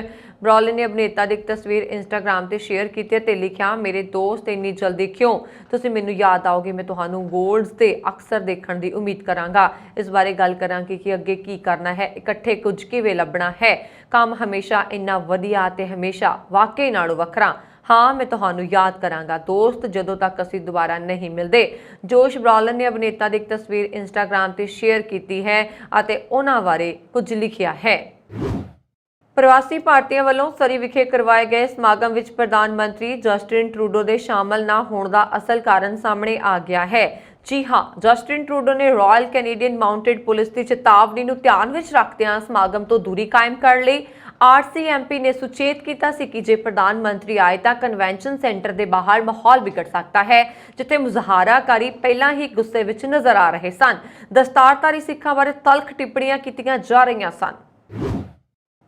ਬ੍ਰੋਲਿਨ ਨੇ ਅਭਿਨੇਤਾ ਦੀ ਇੱਕ ਤਸਵੀਰ ਇੰਸਟਾਗ੍ਰਾਮ ਤੇ ਸ਼ੇਅਰ ਕੀਤੀ ਅਤੇ ਲਿਖਿਆ, ਮੇਰੇ ਦੋਸਤ ਇੰਨੀ ਜਲਦੀ ਕਿਉਂ? ਤੁਸੀਂ ਮੈਨੂੰ ਯਾਦ ਆਓਗੇ। ਮੈਂ ਤੁਹਾਨੂੰ ਗੋਲਡਸ ਤੇ ਅਕਸਰ ਦੇਖਣ ਦੀ ਉਮੀਦ ਕਰਾਂਗਾ। ਇਸ ਬਾਰੇ ਗੱਲ ਕਰਾਂਗੇ ਕਿ ਅੱਗੇ ਕੀ ਕਰਨਾ ਹੈ, ਇਕੱਠੇ ਕੁਝ ਕਿਵੇਂ ਲੱਭਣਾ ਹੈ। ਕੰਮ ਹਮੇਸ਼ਾ ਇੰਨਾ ਵਧੀਆ ਤੇ ਹਮੇਸ਼ਾ ਵਾਕਈ ਨਾਲੋਂ ਵੱਖਰਾ। ਹਾਂ, ਮੈਂ ਤੁਹਾਨੂੰ ਯਾਦ ਕਰਾਂਗਾ ਦੋਸਤ, ਜਦੋਂ ਤੱਕ ਅਸੀਂ ਦੁਬਾਰਾ ਨਹੀਂ ਮਿਲਦੇ। ਜੋਸ਼ ਬ੍ਰੋਲਿਨ ਨੇ ਅਭਿਨੇਤਾ ਦੀ ਇੱਕ ਤਸਵੀਰ ਇੰਸਟਾਗ੍ਰਾਮ ਤੇ ਸ਼ੇਅਰ ਕੀਤੀ ਹੈ ਅਤੇ ਉਹਨਾਂ ਬਾਰੇ ਕੁਝ ਲਿਖਿਆ ਹੈ। ਪ੍ਰਵਾਸੀ ਭਾਰਤੀਆਂ ਵੱਲੋਂ ਸਰੀ ਵਿਖੇ ਕਰਵਾਏ ਗਏ ਸਮਾਗਮ ਵਿੱਚ ਪ੍ਰਧਾਨ ਮੰਤਰੀ ਜਸਟਿਨ ਟਰੂਡੋ ਦੇ ਸ਼ਾਮਲ ਨਾ ਹੋਣ ਦਾ ਅਸਲ ਕਾਰਨ ਸਾਹਮਣੇ ਆ ਗਿਆ ਹੈ। ਜੀ ਹਾਂ, ਜਸਟਿਨ ਟਰੂਡੋ ਨੇ ਰਾਇਲ ਕੈਨੇਡੀਅਨ ਮਾਊਂਟਡ ਪੁਲਿਸ ਦੀ ਚੇਤਾਵਨੀ ਨੂੰ ਧਿਆਨ ਵਿੱਚ ਰੱਖਦਿਆਂ ਸਮਾਗਮ ਤੋਂ ਦੂਰੀ ਕਾਇਮ ਕਰ ਲਈ। RCMP ਨੇ ਸੁਚੇਤ ਕੀਤਾ ਸੀ ਕਿ ਜੇ ਪ੍ਰਧਾਨ ਮੰਤਰੀ ਆਏ ਤਾਂ ਕਨਵੈਨਸ਼ਨ ਸੈਂਟਰ ਦੇ ਬਾਹਰ ਮਾਹੌਲ ਵਿਗੜ ਸਕਦਾ ਹੈ, ਜਿੱਥੇ ਮੁਜ਼ਾਹਰਾਕਾਰੀ ਪਹਿਲਾਂ ਹੀ ਗੁੱਸੇ ਵਿੱਚ ਨਜ਼ਰ ਆ ਰਹੇ ਸਨ। ਦਸਤਾਰਧਾਰੀ ਸਿੱਖਾਂ ਬਾਰੇ ਤਲਖ ਟਿੱਪਣੀਆਂ ਕੀਤੀਆਂ ਜਾ ਰਹੀਆਂ ਸਨ।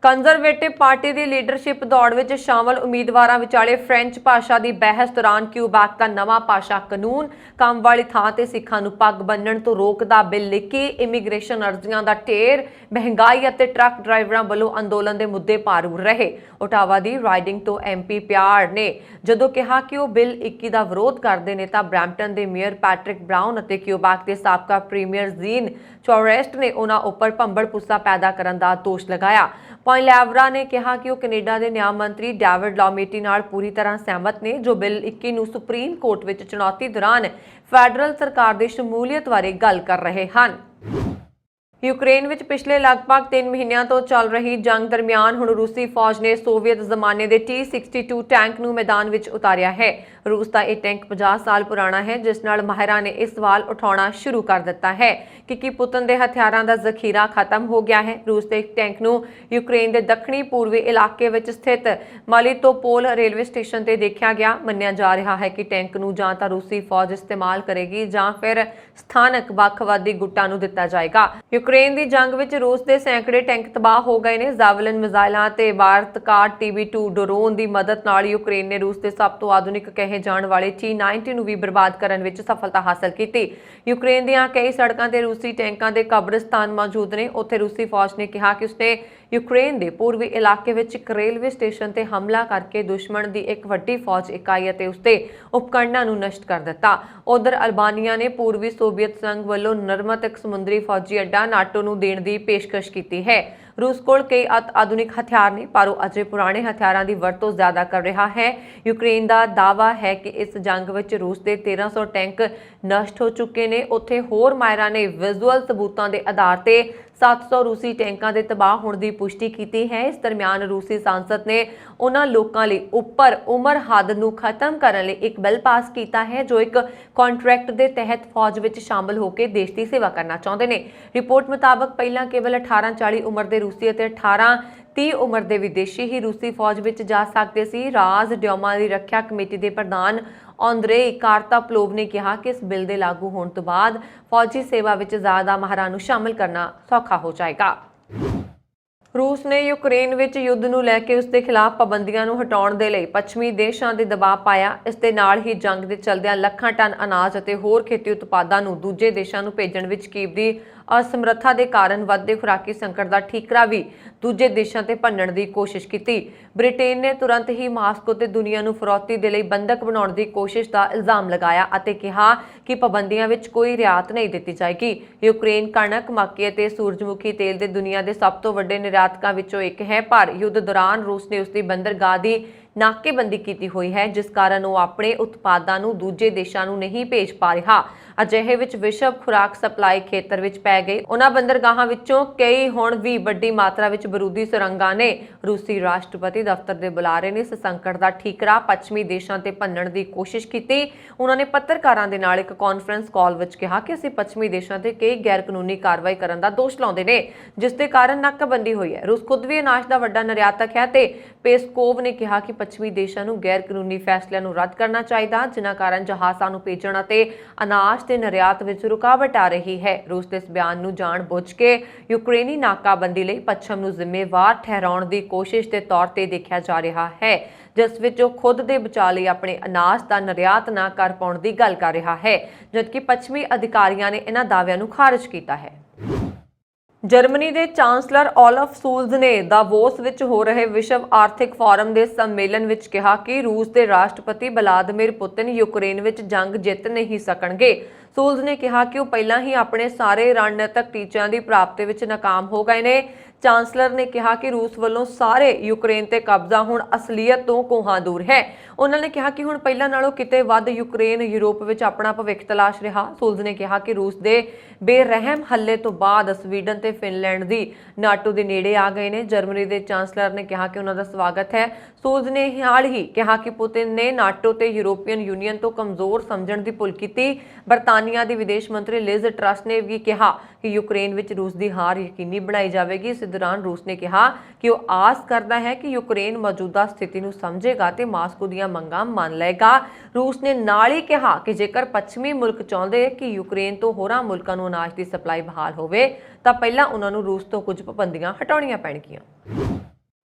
ਕੰਜ਼ਰਵੇਟਿਵ ਪਾਰਟੀ ਦੀ ਲੀਡਰਸ਼ਿਪ ਦੌੜ ਵਿੱਚ ਸ਼ਾਮਲ ਉਮੀਦਵਾਰਾਂ ਵਿਚਾਲੇ ਫ੍ਰੈਂਚ ਭਾਸ਼ਾ ਦੀ ਬਹਿਸ ਦੌਰਾਨ ਕਿਊਬੈਕ ਦਾ ਨਵਾਂ ਭਾਸ਼ਾ ਕਾਨੂੰਨ ਕੰਮ ਵਾਲੀ ਥਾਂ ਤੇ ਸਿੱਖਾਂ ਨੂੰ ਪੱਗ ਬੰਨਣ ਤੋਂ ਰੋਕਦਾ ਬਿੱਲ ਲਿਖ ਕੇ ਇਮੀਗ੍ਰੇਸ਼ਨ ਅਰਜ਼ੀਆਂ ਦਾ ਢੇਰ, ਮਹਿੰਗਾਈ ਅਤੇ ਟਰੱਕ ਡਰਾਈਵਰਾਂ ਵੱਲੋਂ ਅੰਦੋਲਨ ਦੇ ਮੁੱਦੇ ਭਾਰੂ ਰਹੇ। ਓਟਾਵਾ ਦੀ ਰਾਈਡਿੰਗ ਤੋਂ MP ਪਿਆਰ ਨੇ ਜਦੋਂ ਕਿਹਾ ਕਿ ਉਹ ਬਿੱਲ 21 ਦਾ ਵਿਰੋਧ ਕਰਦੇ ਨੇ ਤਾਂ ਬਰੈਂਪਟਨ ਦੇ ਮੇਅਰ ਪੈਟਰਿਕ ਬਰਾਊਨ ਅਤੇ ਕਿਊਬੈਕ ਦੇ ਸਾਬਕਾ ਪ੍ਰੀਮੀਅਰ ਜ਼ੀਨ ਚੌਰੈਸਟ ਨੇ ਉਹਨਾਂ ਉੱਪਰ ਭੰਬਲ ਪੁੱਸਾ ਪੈਦਾ ਕਰਨ ਦਾ ਦੋਸ਼ ਲਗਾਇਆ। ਪੋਇਲੈਵਰਾ ਨੇ ਕਿਹਾ ਕਿ ਉਹ ਕੈਨੇਡਾ ਦੇ ਨਿਆਂ ਮੰਤਰੀ ਡੇਵਿਡ ਲਾਮੇਟੀ ਨਾਲ ਪੂਰੀ ਤਰ੍ਹਾਂ ਸਹਿਮਤ ਨੇ, ਜੋ ਬਿੱਲ 21 ਨੂੰ ਸੁਪਰੀਮ ਕੋਰਟ ਵਿੱਚ ਚੁਣੌਤੀ ਦੌਰਾਨ ਫੈਡਰਲ ਸਰਕਾਰ ਦੀ ਸ਼ਮੂਲੀਅਤ ਬਾਰੇ ਗੱਲ ਕਰ ਰਹੇ ਹਨ। यूक्रेन ਵਿੱਚ ਪਿਛਲੇ ਲਗਭਗ 3 ਮਹੀਨਿਆਂ ਤੋਂ ਚੱਲ ਰਹੀ ਜੰਗ ਦਰਮਿਆਨ ਹੁਣ ਰੂਸੀ ਫੌਜ ਨੇ ਸੋਵੀਅਤ ਜ਼ਮਾਨੇ ਦੇ T-62 ਟੈਂਕ ਨੂੰ ਮੈਦਾਨ ਵਿੱਚ ਉਤਾਰਿਆ ਹੈ। ਰੂਸ ਦਾ ਇਹ ਟੈਂਕ 50 ਸਾਲ ਪੁਰਾਣਾ ਹੈ, ਜਿਸ ਨਾਲ ਮਾਹਿਰਾਂ ਨੇ ਇਹ ਸਵਾਲ ਉਠਾਉਣਾ ਸ਼ੁਰੂ ਕਰ ਦਿੱਤਾ ਹੈ ਕਿ ਕੀ ਪੁਤਨ ਦੇ ਹਥਿਆਰਾਂ ਦਾ ਜ਼ਖੀਰਾ ਖਤਮ ਹੋ ਗਿਆ ਹੈ। ਰੂਸ ਦੇ ਇੱਕ ਟੈਂਕ ਨੂੰ ਯੂਕਰੇਨ ਦੇ ਦੱਖਣੀ ਪੂਰਬੀ ਇਲਾਕੇ ਵਿੱਚ ਸਥਿਤ ਮਲੀਤੋਪੋਲ ਰੇਲਵੇ ਸਟੇਸ਼ਨ ਤੇ ਦੇਖਿਆ ਗਿਆ। ਮੰਨਿਆ ਜਾ ਰਿਹਾ ਹੈ ਕਿ ਟੈਂਕ ਨੂੰ ਜਾਂ ਤਾਂ ਰੂਸੀ ਫੌਜ ਇਸਤੇਮਾਲ ਕਰੇਗੀ ਜਾਂ ਫਿਰ ਸਥਾਨਕ ਵੱਖਵਾਦੀ ਗੁੱਟਾਂ ਨੂੰ ਦਿੱਤਾ ਜਾਏਗਾ। ਯੂਕਰੇਨ ਦੀ ਜੰਗ ਵਿੱਚ ਰੂਸ ਦੇ ਸੈਂਕੜੇ ਟੈਂਕ ਤਬਾਹ ਹੋ ਗਏ ਨੇ। ਜਾਵਲਿਨ ਮਿਜ਼ਾਈਲਾਂ ਤੇ ਬਾਰਤਕਾਰ TB2 ਡਰੋਨ ਦੀ ਮਦਦ ਨਾਲ ਯੂਕਰੇਨ ਨੇ ਰੂਸ ਦੇ ਸਭ ਤੋਂ ਆਧੁਨਿਕ ਕਹੇ ਜਾਣ ਵਾਲੇ T-90 ਨੂੰ ਵੀ ਬਰਬਾਦ ਕਰਨ ਵਿੱਚ ਸਫਲਤਾ ਹਾਸਲ ਕੀਤੀ। ਯੂਕਰੇਨ ਦੀਆਂ ਕਈ ਸੜਕਾਂ ਤੇ ਰੂਸੀ ਟੈਂਕਾਂ ਦੇ ਕਬਰਸਤਾਨ ਮੌਜੂਦ ਨੇ। ਉੱਥੇ ਰੂਸੀ ਫੌਜ ਨੇ ਕਿਹਾ ਕਿ ਉਸਨੇ ਯੂਕਰੇਨ ਦੇ ਪੂਰਬੀ ਇਲਾਕੇ ਵਿੱਚ ਇੱਕ ਰੇਲਵੇ ਸਟੇਸ਼ਨ ਤੇ ਹਮਲਾ ਕਰਕੇ ਦੁਸ਼ਮਣ ਦੀ ਇੱਕ ਵੱਡੀ ਫੌਜ ਇਕਾਈ ਅਤੇ ਉਸਦੇ ਉਪਕਰਣਾਂ ਨੂੰ ਨਸ਼ਟ ਕਰ ਦਿੱਤਾ। ਉਧਰ ਅਲਬਾਨੀਆ ਨੇ ਪੂਰਬੀ ਸੋਵੀਅਤ ਸੰਘ ਵੱਲੋਂ ਨਿਰਮਿਤ ਇੱਕ ਸਮੁੰਦਰੀ ਫੌਜੀ ਅੱਡਾ ਨਾਟੋ ਨੂੰ ਦੇਣ ਦੀ ਪੇਸ਼ਕਸ਼ ਕੀਤੀ ਹੈ। ਰੂਸ ਕੋਲ ਕਈ ਆਧੁਨਿਕ ਹਥਿਆਰ ਨੇ, ਪਰ ਉਹ ਅਜੇ ਪੁਰਾਣੇ ਹਥਿਆਰਾਂ ਦੀ ਵਰਤੋਂ ਜ਼ਿਆਦਾ ਕਰ ਰਿਹਾ ਹੈ। ਯੂਕਰੇਨ ਦਾ ਦਾਅਵਾ ਹੈ ਕਿ ਇਸ ਜੰਗ ਵਿੱਚ ਰੂਸ ਦੇ 1300 ਟੈਂਕ ਨਸ਼ਟ ਹੋ ਚੁੱਕੇ ਨੇ। ਉੱਥੇ ਹੋਰ ਮਾਹਿਰਾਂ ਨੇ ਵਿਜ਼ੂਅਲ ਸਬੂਤਾਂ ਦੇ ਆਧਾਰ ਤੇ 700 ਰੂਸੀ ਟੈਂਕਾਂ ਦੇ ਤਬਾਹ ਹੋਣ ਦੀ ਪੁਸ਼ਟੀ ਕੀਤੀ ਹੈ। ਇਸ ਦਰਮਿਆਨ ਰੂਸੀ ਸੰਸਦ ਨੇ ਉਹਨਾਂ ਲੋਕਾਂ ਲਈ ਉੱਪਰ ਉਮਰ ਹੱਦ ਨੂੰ ਖਤਮ ਕਰਨ ਲਈ ਇੱਕ ਬਿੱਲ ਪਾਸ ਕੀਤਾ ਹੈ ਜੋ ਇੱਕ ਕੰਟਰੈਕਟ ਦੇ ਤਹਿਤ ਫੌਜ ਵਿੱਚ ਸ਼ਾਮਲ ਹੋ ਕੇ ਦੇਸ਼ ਦੀ ਸੇਵਾ ਕਰਨਾ ਚਾਹੁੰਦੇ ਨੇ। ਰਿਪੋਰਟ ਮੁਤਾਬਕ ਪਹਿਲਾਂ ਕੇਵਲ 18-40 ਉਮਰ ਦੇ ਰੂਸੀ ਅਤੇ 18 30 ਉਮਰ ਦੇ ਵਿਦੇਸ਼ੀ ਹੀ ਰੂਸੀ ਫੌਜ ਵਿੱਚ ਜਾ ਸਕਦੇ ਸੀ। ਰਾਜ ਡਿਓਮਾ ਦੀ ਰੱਖਿਆ ਕਮੇਟੀ ਦੇ ਪ੍ਰਧਾਨ ਆਂਦਰੇ ਕਾਰਤਾਪਲੋਵ ਨੇ ਕਿਹਾ ਕਿ ਇਸ ਬਿੱਲ ਦੇ ਲਾਗੂ ਹੋਣ ਤੋਂ ਬਾਅਦ ਫੌਜੀ ਸੇਵਾ ਵਿੱਚ ਜ਼ਿਆਦਾ ਮਾਹਰਾਂ ਨੂੰ ਸ਼ਾਮਲ ਕਰਨਾ ਸੌਖਾ ਹੋ ਜਾਏਗਾ। रूस ने यूक्रेन विच युद्ध नूं लैके उसके खिलाफ पाबंदियां नूं हटाउण दे लई पश्चिमी देशां दे दबाव पाया। इस दे नाल ही जंग दे चलदिआं ਲੱਖਾਂ टन अनाज ਅਤੇ ਹੋਰ खेती उत्पादां नूं दूजे देशां नूं भेजण विच कीव दी असमर्था ਦੇ ਕਾਰਨ ਵੱਧਦੇ ਖੁਰਾਕੀ ਸੰਕਟ ਦਾ ਠੀਕਰਾ ਵੀ ਦੂਜੇ ਦੇਸ਼ਾਂ ਤੇ ਭੰਨਣ ਦੀ ਕੋਸ਼ਿਸ਼ ਕੀਤੀ। ਬ੍ਰਿਟੇਨ ਨੇ ਤੁਰੰਤ ਹੀ ਮਾਸਕੋ ਤੇ ਦੁਨੀਆ ਨੂੰ ਫਰੌਤੀ ਦੇ ਲਈ ਬੰਦਕ ਬਣਾਉਣ ਦੀ ਕੋਸ਼ਿਸ਼ ਦਾ ਇਲਜ਼ਾਮ ਲਗਾਇਆ ਅਤੇ ਕਿਹਾ ਕਿ ਪਾਬੰਦੀਆਂ ਵਿੱਚ ਕੋਈ ਰਿਆਇਤ ਨਹੀਂ ਦਿੱਤੀ ਜਾਏਗੀ। ਯੂਕਰੇਨ ਕਣਕ, ਮੱਕੀ ਅਤੇ ਸੂਰਜਮੁਖੀ ਤੇਲ ਦੇ ਦੁਨੀਆ ਦੇ ਸਭ ਤੋਂ ਵੱਡੇ ਨਿਰਯਾਤਕਾਂ ਵਿੱਚੋਂ ਇੱਕ ਹੈ, ਪਰ ਯੁੱਧ ਦੌਰਾਨ ਰੂਸ ਨੇ ਉਸਦੀ ਬੰਦਰਗਾਹ ਦੀ ਨਾਕੇਬੰਦੀ ਕੀਤੀ ਹੋਈ ਹੈ, ਜਿਸ ਕਾਰਨ ਉਹ ਆਪਣੇ ਉਤਪਾਦਾਂ ਨੂੰ ਦੂਜੇ ਦੇਸ਼ਾਂ ਨੂੰ ਨਹੀਂ ਭੇਜ ਪਾ ਰਿਹਾ। ਅਜਿਹੇ ਵਿੱਚ ਵਿਸ਼ਵ ਖੁਰਾਕ ਸਪਲਾਈ ਖੇਤਰ ਵਿੱਚ ਪੈ ਗਏ ਉਹਨਾਂ ਬੰਦਰਗਾਹਾਂ ਵਿੱਚੋਂ ਕਈ ਹੁਣ ਵੀ ਵੱਡੀ ਮਾਤਰਾ ਵਿੱਚ ਬਰੂਦੀ ਸੁਰੰਗਾਂ ਨੇ। ਰੂਸੀ ਰਾਸ਼ਟਰਪਤੀ ਦਫ਼ਤਰ ਦੇ ਬੁਲਾਰੇ ਨੇ ਇਸ ਸੰਕਟ ਦਾ ਠੀਕਰਾ ਪੱਛਮੀ ਦੇਸ਼ਾਂ ਤੇ ਭੰਨਣ ਦੀ ਕੋਸ਼ਿਸ਼ ਕੀਤੀ। ਉਹਨਾਂ ਨੇ ਪੱਤਰਕਾਰਾਂ ਦੇ ਨਾਲ ਇੱਕ ਕਾਨਫਰੰਸ ਕਾਲ ਵਿੱਚ ਕਿਹਾ ਕਿ ਅਸੀਂ ਪੱਛਮੀ ਦੇਸ਼ਾਂ ਤੇ ਕਈ ਗੈਰ ਕਾਨੂੰਨੀ ਕਾਰਵਾਈ ਕਰਨ ਦਾ ਦੋਸ਼ ਲਾਉਂਦੇ ਨੇ, ਜਿਸ ਦੇ ਕਾਰਨ ਨਾਕਾਬੰਦੀ ਹੋਈ ਹੈ। ਰੂਸ ਖੁਦ ਵੀ ਅਨਾਜ ਦਾ ਵੱਡਾ ਨਿਰਯਾਤਕ ਹੈ ਤੇ ਪੇਸਕੋਵ ਨੇ ਕਿਹਾ ਕਿ ਪੱਛਮੀ ਦੇਸ਼ਾਂ ਨੂੰ ਗੈਰ ਕਾਨੂੰਨੀ ਫੈਸਲਿਆਂ ਨੂੰ ਰੱਦ ਕਰਨਾ ਚਾਹੀਦਾ, ਜਿਨ੍ਹਾਂ ਕਾਰਨ ਜਹਾਜ਼ਾਂ ਨੂੰ ਭੇਜਣ ਅਤੇ ਅਨਾਜ ਤੇ ਨਿਰਯਾਤ ਵਿੱਚ ਰੁਕਾਵਟ ਆ ਰਹੀ ਹੈ। ਰੂਸ ਦੇ ਇਸ ਬਿਆਨ ਨੂੰ ਜਾਣ ਬੁੱਝ ਕੇ ਯੂਕਰੇਨੀ ਨਾਕਾਬੰਦੀ ਲਈ ਪੱਛਮ ਨੂੰ ਜ਼ਿੰਮੇਵਾਰ ਠਹਿਰਾਉਣ ਦੀ ਕੋਸ਼ਿਸ਼ ਦੇ ਤੌਰ ਤੇ ਦੇਖਿਆ ਜਾ ਰਿਹਾ ਹੈ, ਜਿਸ ਵਿੱਚ ਉਹ ਖੁਦ ਦੇ ਬਚਾਅ ਲਈ ਆਪਣੇ ਅਨਾਜ ਦਾ ਨਿਰਯਾਤ ਨਾ ਕਰ ਪਾਉਣ ਦੀ ਗੱਲ ਕਰ ਰਿਹਾ ਹੈ, ਜਦਕਿ ਪੱਛਮੀ ਅਧਿਕਾਰੀਆਂ ਨੇ ਇਹਨਾਂ ਦਾਅਵਿਆਂ ਨੂੰ ਖਾਰਜ ਕੀਤਾ ਹੈ। ਜਰਮਨੀ ਦੇ ਚਾਂਸਲਰ ਔਲਫ ਸ਼ੂਲਜ਼ ਨੇ ਦਾਵੋਸ ਵਿੱਚ ਹੋ ਰਹੇ ਵਿਸ਼ਵ ਆਰਥਿਕ ਫੋਰਮ ਦੇ ਸੰਮੇਲਨ ਵਿੱਚ ਕਿਹਾ ਕਿ ਰੂਸ ਦੇ ਰਾਸ਼ਟਰਪਤੀ ਵਲਾਦੀਮੀਰ ਪੁਤਿਨ ਯੂਕਰੇਨ ਵਿੱਚ ਜੰਗ ਜਿੱਤ ਨਹੀਂ ਸਕਣਗੇ। ਸ਼ੂਲਜ਼ ਨੇ ਕਿਹਾ ਕਿ ਉਹ ਪਹਿਲਾਂ ਹੀ ਆਪਣੇ ਸਾਰੇ ਰਣਨੀਤਕ ਟੀਚਿਆਂ ਦੀ ਪ੍ਰਾਪਤੀ ਵਿੱਚ ਨਾਕਾਮ ਹੋ ਗਏ ਨੇ। ਚਾਂਸਲਰ ਨੇ ਕਿਹਾ ਕਿ ਰੂਸ ਵੱਲੋਂ ਸਾਰੇ ਯੂਕਰੇਨ ਤੇ ਕਬਜ਼ਾ ਹੁਣ ਅਸਲੀਅਤ ਤੋਂ ਕੋਹਾਂ ਦੂਰ ਹੈ। ਉਹਨਾਂ ਨੇ ਕਿਹਾ ਕਿ ਹੁਣ ਪਹਿਲਾਂ ਨਾਲੋਂ ਕਿਤੇ ਵੱਧ ਯੂਕਰੇਨ ਯੂਰਪ ਵਿੱਚ ਆਪਣਾ ਭਵਿੱਖ ਤਲਾਸ਼ ਰਿਹਾ। ਸ਼ੂਲਜ਼ ਨੇ ਕਿਹਾ ਕਿ ਰੂਸ ਦੇ ਬੇਰਹਿਮ ਹੱਲੇ ਤੋਂ ਬਾਅਦ ਸਵੀਡਨ ਤੇ ਫਿਨਲੈਂਡ ਦੀ ਨਾਟੋ ਦੇ ਨੇੜੇ ਆ ਗਏ ਨੇ। ਜਰਮਨੀ ਦੇ ਚਾਂਸਲਰ ਨੇ ਕਿਹਾ ਕਿ ਉਹਨਾਂ ਦਾ ਸਵਾਗਤ ਹੈ। ਸ਼ੂਲਜ਼ ਨੇ ਹਾਲ ਹੀ ਕਿਹਾ ਕਿ ਪੁਤਿਨ ਨੇ ਨਾਟੋ ਤੇ ਯੂਰੋਪੀਅਨ ਯੂਨੀਅਨ ਤੋਂ ਕਮਜ਼ੋਰ ਸਮਝਣ ਦੀ ਭੁੱਲ ਕੀਤੀ। ਬਰਤਾਨੀਆ ਦੀ ਵਿਦੇਸ਼ ਮੰਤਰੀ ਲਿਜ਼ ਟਰਸ ਨੇ ਵੀ ਕਿਹਾ ਕਿ ਯੂਕਰੇਨ ਵਿੱਚ ਰੂਸ ਦੀ ਹਾਰ ਯਕੀਨੀ ਬਣਾਈ ਜਾਵੇਗੀ। ਇਸ ਦੌਰਾਨ ਰੂਸ ਨੇ ਕਿਹਾ ਕਿ ਉਹ ਆਸ ਕਰਦਾ ਹੈ ਕਿ ਯੂਕਰੇਨ ਮੌਜੂਦਾ ਸਥਿਤੀ ਨੂੰ ਸਮਝੇਗਾ ਤੇ ਮਾਸਕੋ ਦੀਆਂ ਮੰਗਾਂ ਮੰਨ ਲਏਗਾ। ਰੂਸ ਨੇ ਨਾਲ ਹੀ ਕਿਹਾ ਕਿ ਜੇਕਰ ਪੱਛਮੀ ਮੁਲਕ ਚਾਹੁੰਦੇ ਕਿ ਯੂਕਰੇਨ ਤੋਂ ਹੋਰਾਂ ਮੁਲਕਾਂ ਨੂੰ ਅਨਾਜ ਦੀ ਸਪਲਾਈ ਬਹਾਲ ਹੋਵੇ ਤਾਂ ਪਹਿਲਾਂ ਉਹਨਾਂ ਨੂੰ ਰੂਸ ਤੋਂ ਕੁਝ ਪਾਬੰਦੀਆਂ ਹਟਾਉਣੀਆਂ ਪੈਣਗੀਆਂ।